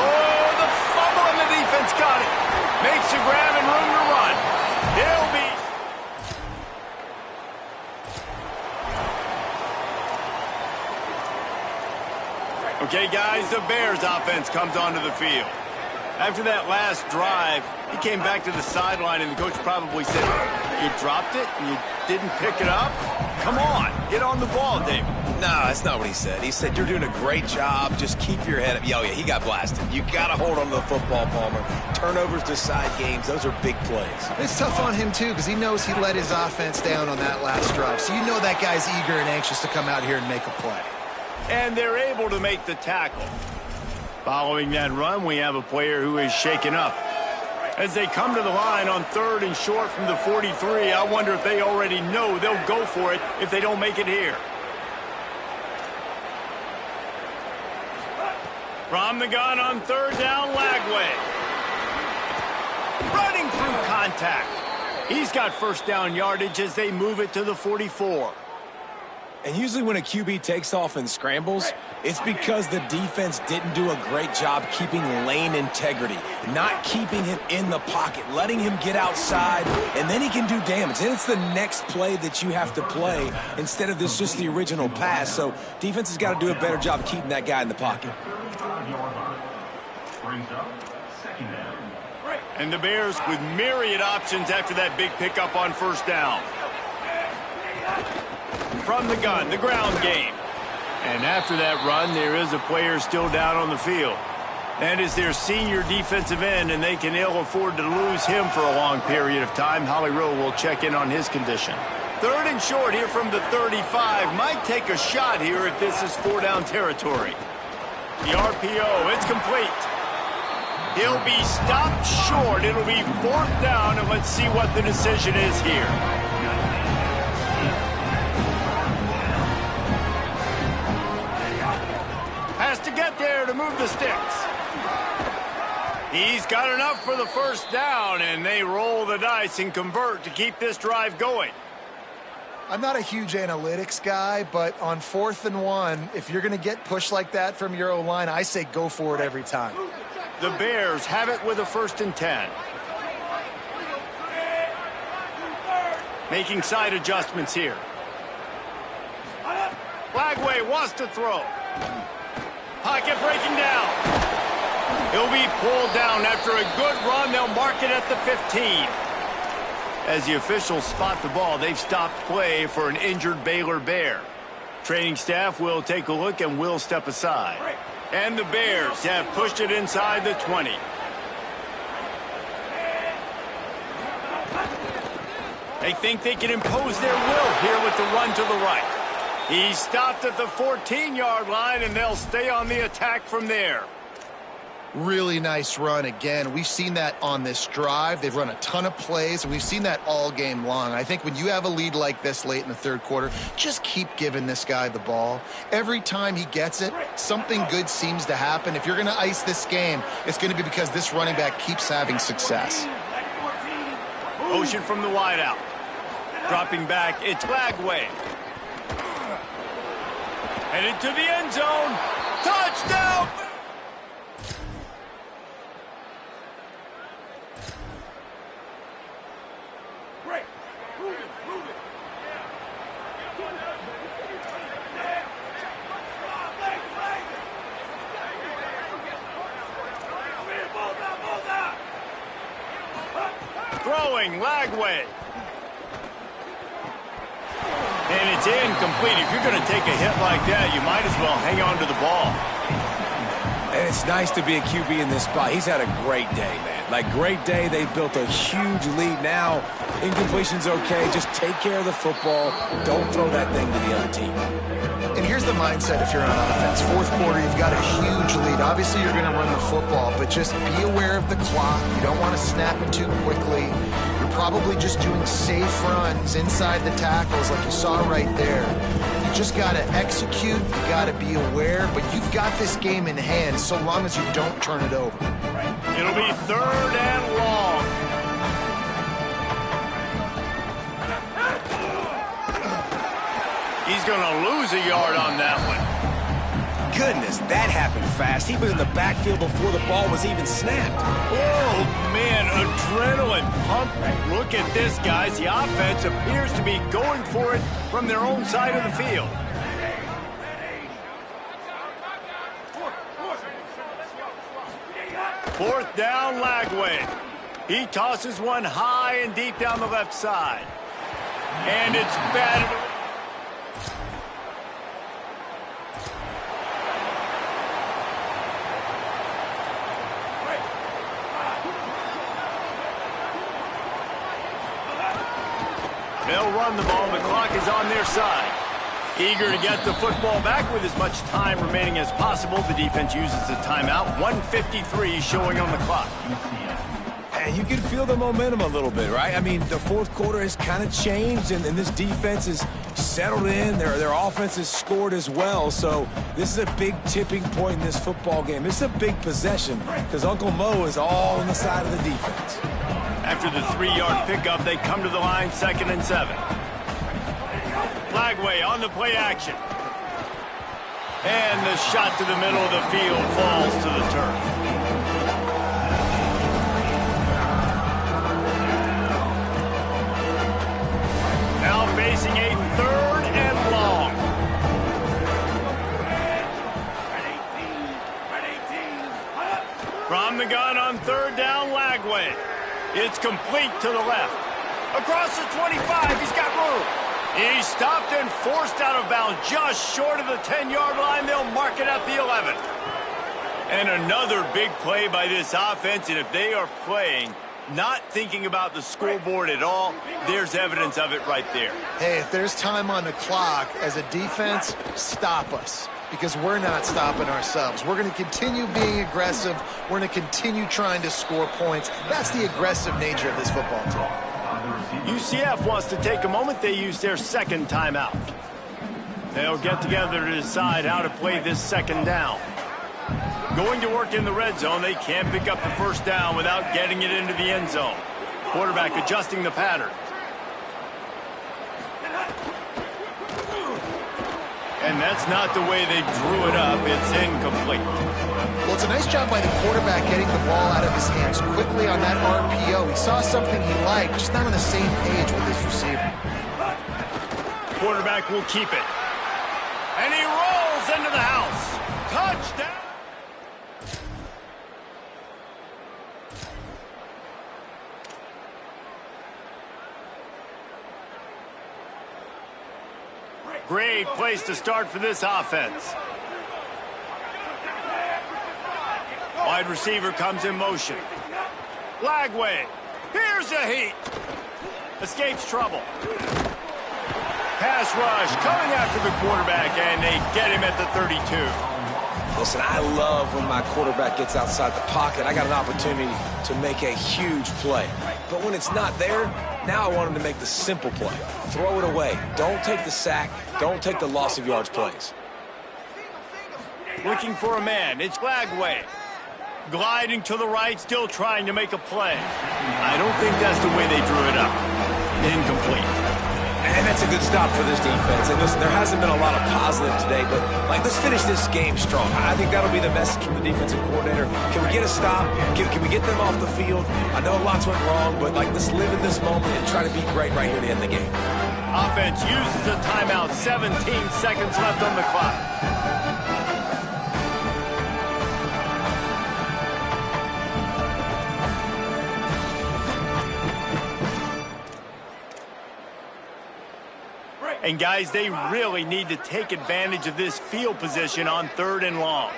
Oh, the fumble, and the defense got it. Makes a grab and room to run. They'll be... Okay, guys, the Bears offense comes onto the field. After that last drive, he came back to the sideline, and the coach probably said, you dropped it and you didn't pick it up? Come on, get on the ball, David. No, that's not what he said. He said, you're doing a great job. Just keep your head up. Oh, yeah, he got blasted. You got to hold on to the football, Palmer. Turnovers decide games. Those are big plays. It's tough on him, too, because he knows he let his offense down on that last drive. So you know that guy's eager and anxious to come out here and make a play. And they're able to make the tackle. Following that run, we have a player who is shaken up. As they come to the line on 3rd and short from the 43, I wonder if they already know they'll go for it if they don't make it here. From the gun on 3rd down, Lagway. Running through contact. He's got first down yardage as they move it to the 44. And usually when a QB takes off and scrambles, it's because the defense didn't do a great job keeping lane integrity, not keeping him in the pocket, letting him get outside, and then he can do damage. And it's the next play that you have to play instead of this just the original pass. So defense has got to do a better job keeping that guy in the pocket. And the Bears with myriad options after that big pickup on first down. From the gun, the ground game. And after that run, there is a player still down on the field. That is their senior defensive end, and they can ill afford to lose him for a long period of time. Holly Rowe will check in on his condition. 3rd and short here from the 35. Might take a shot here if this is 4-down territory. The RPO, it's complete. He'll be stopped short. It'll be 4th down, and let's see what the decision is here. Has to get there to move the sticks. He's got enough for the first down, and they roll the dice and convert to keep this drive going. I'm not a huge analytics guy, but on 4th and 1, if you're going to get pushed like that from your O-line, I say go for it every time. The Bears have it with a 1st and 10. Making side adjustments here. Lagway wants to throw. Pocket breaking down. He'll be pulled down after a good run. They'll mark it at the 15. As the officials spot the ball, they've stopped play for an injured Baylor Bear. Training staff will take a look and will step aside. And the Bears have pushed it inside the 20. They think they can impose their will here with the run to the right. He stopped at the 14-yard line, and they'll stay on the attack from there. Really nice run again. We've seen that on this drive. They've run a ton of plays, and we've seen that all game long. I think when you have a lead like this late in the 3rd quarter, just keep giving this guy the ball. Every time he gets it, something good seems to happen. If you're going to ice this game, it's going to be because this running back keeps having success. Motion from the wideout. Dropping back, it's Lagway. Headed to the end zone. Touchdown! Throwing, Lagway. And it's incomplete. If you're going to take a hit like that, you might as well hang on to the ball. And it's nice to be a QB in this spot. He's had a great day, man. Like, great day. They built a huge lead. Now, incompletion's okay. Just take care of the football. Don't throw that thing to the other team. And here's the mindset if you're on offense. 4th quarter, you've got a huge lead. Obviously, you're going to run the football, but just be aware of the clock. You don't want to snap it too quickly. You're probably just doing safe runs inside the tackles like you saw right there. You just got to execute. You got to be aware, but you've got this game in hand so long as you don't turn it over. It'll be 3rd and long. He's going to lose a yard on that one. Goodness, that happened fast. He was in the backfield before the ball was even snapped. Oh, man, adrenaline pumping. Look at this, guys. The offense appears to be going for it from their own side of the field. Fourth down, Lagway. He tosses one high and deep down the left side. And it's batted. They'll run the ball. The clock is on their side. Eager to get the football back with as much time remaining as possible. The defense uses a timeout. 1:53 showing on the clock. Yeah, you can feel the momentum a little bit, right? I mean, the fourth quarter has kind of changed, and this defense is settled in. Their offense has scored as well, so this is a big tipping point in this football game. It's a big possession because Uncle Mo is all on the side of the defense. After the 3-yard pickup, they come to the line, 2nd and 7. Flagway on the play action. And the shot to the middle of the field falls to the turf. Now facing a 3rd and long. From the gun on 3rd down, Lagway. It's complete to the left. Across the 25, he's got room. He's stopped and forced out of bounds just short of the 10-yard line. They'll mark it at the 11. And another big play by this offense, and if they are playing not thinking about the scoreboard at all, there's evidence of it right there. Hey, if there's time on the clock, as a defense, stop us. Because we're not stopping ourselves. We're going to continue being aggressive. We're going to continue trying to score points. That's the aggressive nature of this football team. UCF wants to take a moment. They use their 2nd timeout. They'll get together to decide how to play this 2nd down. Going to work in the red zone. They can't pick up the 1st down without getting it into the end zone. Quarterback adjusting the pattern. And that's not the way they drew it up. It's incomplete. Well, it's a nice job by the quarterback getting the ball out of his hands quickly on that RPO. He saw something he liked, just not on the same page with his receiver. Quarterback will keep it. And he rolls into the house. Touchdown. Great place to start for this offense. Wide receiver comes in motion. Lagway. Here's a heat. Escapes trouble. Pass rush coming after the quarterback, and they get him at the 32. Listen, I love when my quarterback gets outside the pocket. I got an opportunity to make a huge play. But when it's not there, now I want him to make the simple play. Throw it away. Don't take the sack. Don't take the loss of yards plays. Looking for a man. It's Lagway. Gliding to the right, still trying to make a play. I don't think that's the way they drew it up. Incomplete. And that's a good stop for this defense. And listen, there hasn't been a lot of positive today, but, let's finish this game strong. I think that'll be the message from the defensive coordinator. Can we get a stop? Can we get them off the field? I know lots went wrong, but, let's live in this moment and try to be great right here to end the game. Offense uses a timeout. 17 seconds left on the clock. And, guys, they really need to take advantage of this field position on 3rd and long.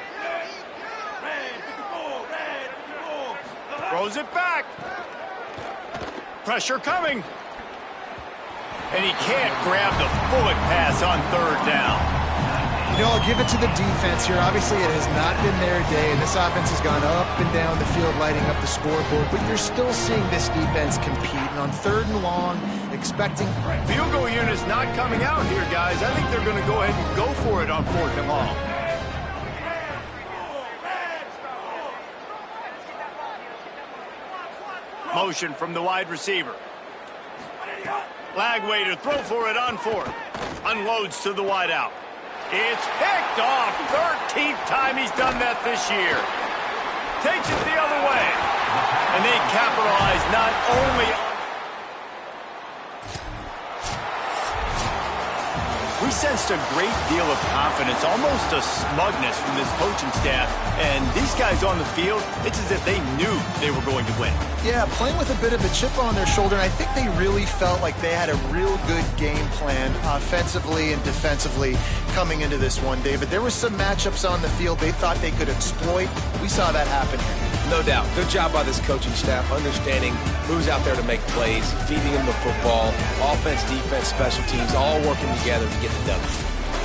Throws it back. Pressure coming. And he can't grab the bullet pass on 3rd down. You know, I'll give it to the defense here. Obviously, it has not been their day, and this offense has gone up and down the field lighting up the scoreboard, but you're still seeing this defense compete. And on 3rd and long, expecting... Field goal unit's not coming out here, guys. I think they're going to go ahead and go for it on 4th and long. Motion from the wide receiver. Lagway to throw for it on 4th. Unloads to the wide out. It's picked off. 13th time he's done that this year. Takes it the other way. And they capitalize not only on... We sensed a great deal of confidence, almost a smugness from this coaching staff. And these guys on the field, it's as if they knew they were going to win. Yeah, playing with a bit of a chip on their shoulder. And I think they really felt like they had a real good game plan offensively and defensively coming into this one, David. There were some matchups on the field they thought they could exploit. We saw that happen here. No doubt. Good job by this coaching staff, understanding who's out there to make plays, feeding them the football, offense, defense, special teams, all working together to get the W.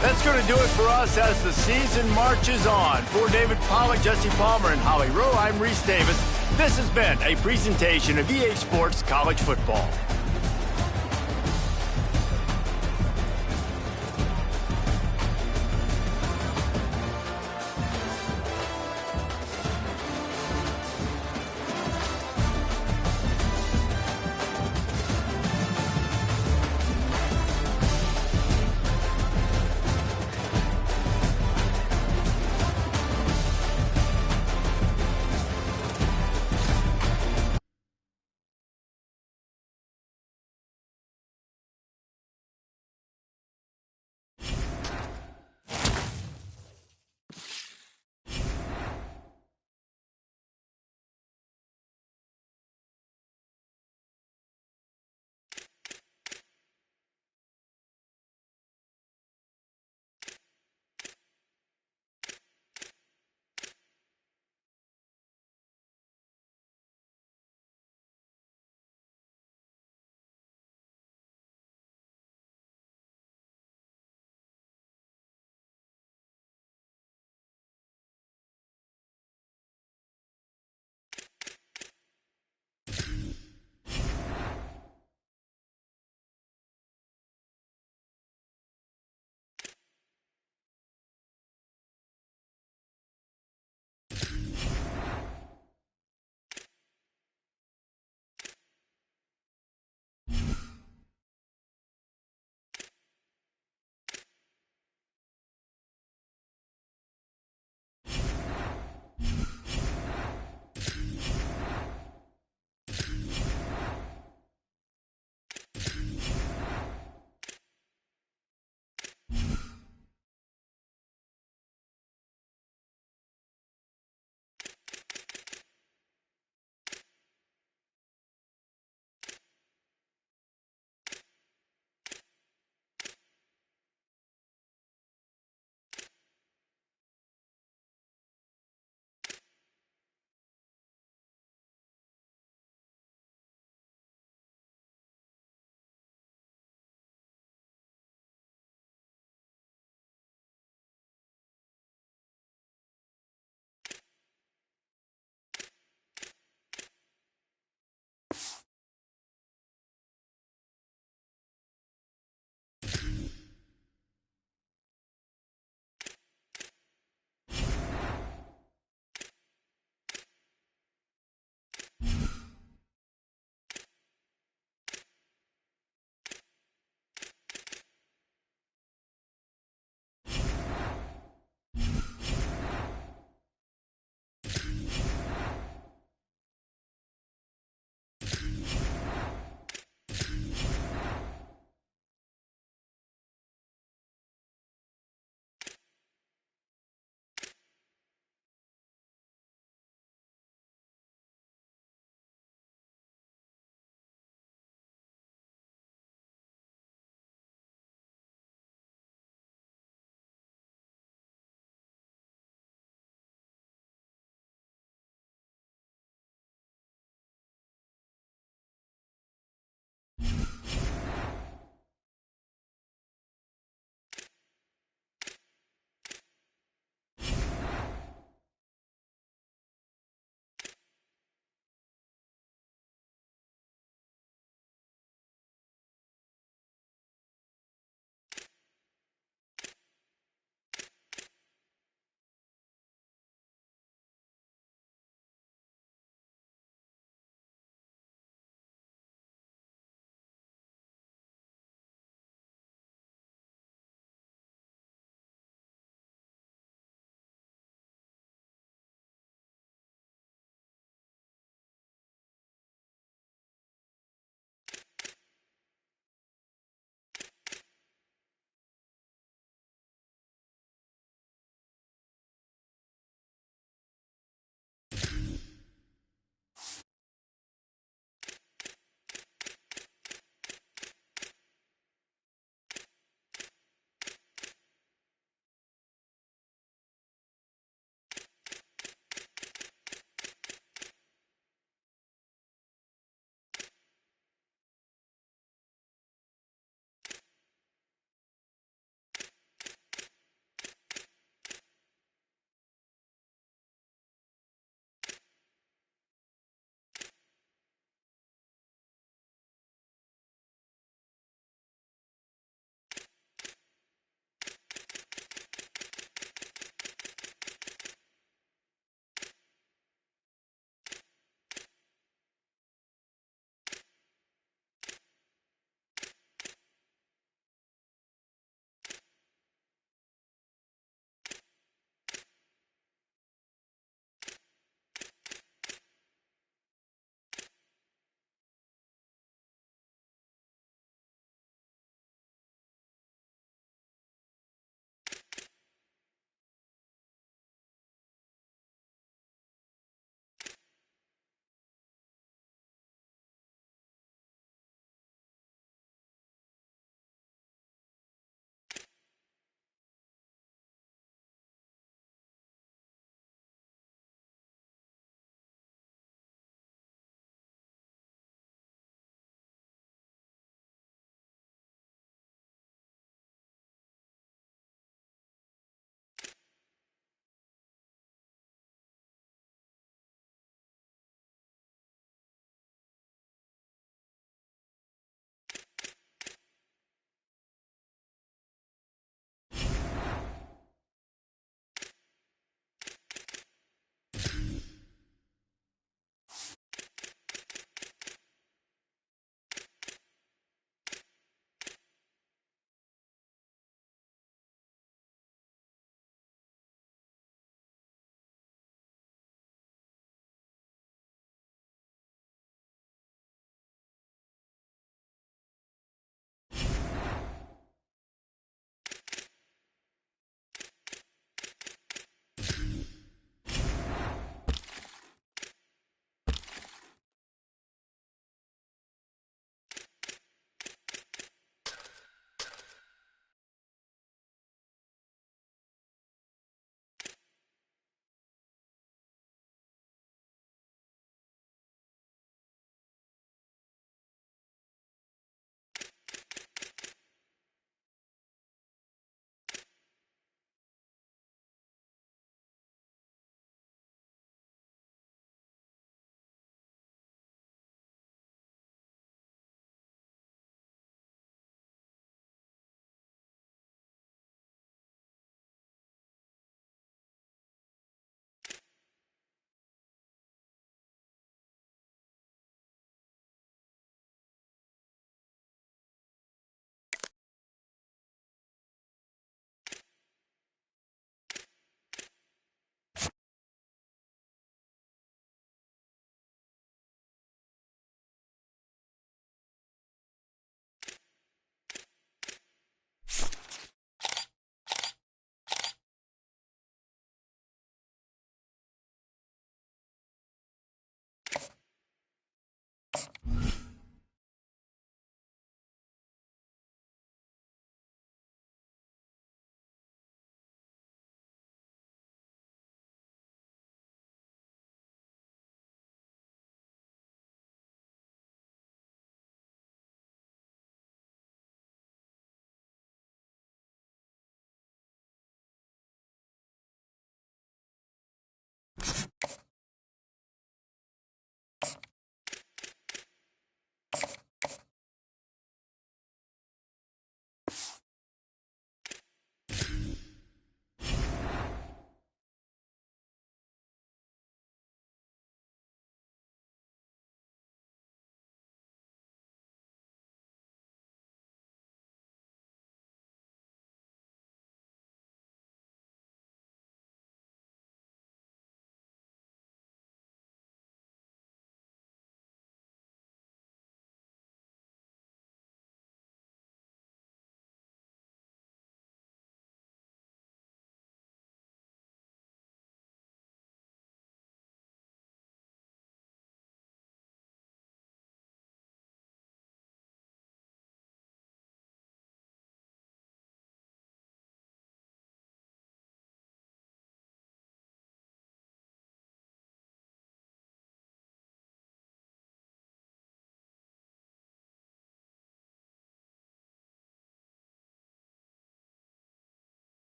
That's going to do it for us as the season marches on. For David Pollack, Jesse Palmer, and Holly Rowe, I'm Reese Davis. This has been a presentation of EA Sports College Football.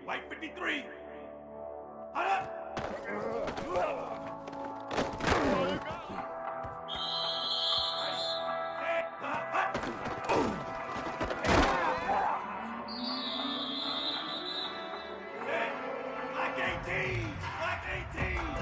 White 53. Hut up. Black 18. Black 18.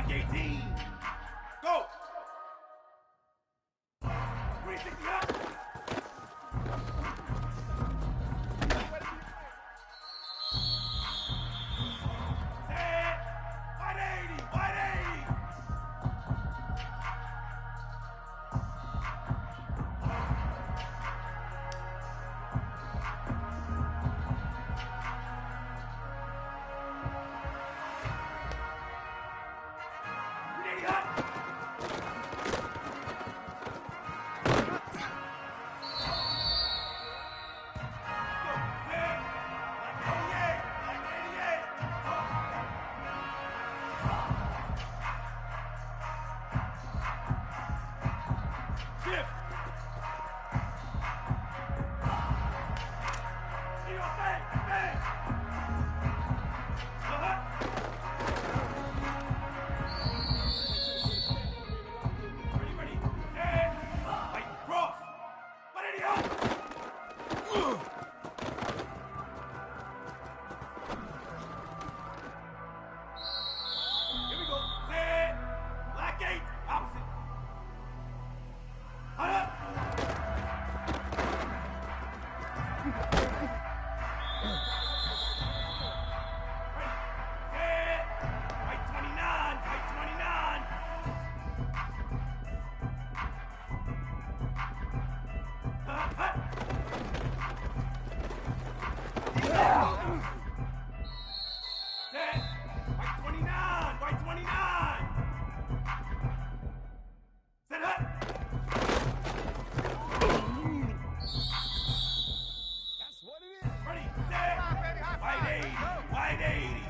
Black 18. Go. 360 hot. Set. White 80. White 80.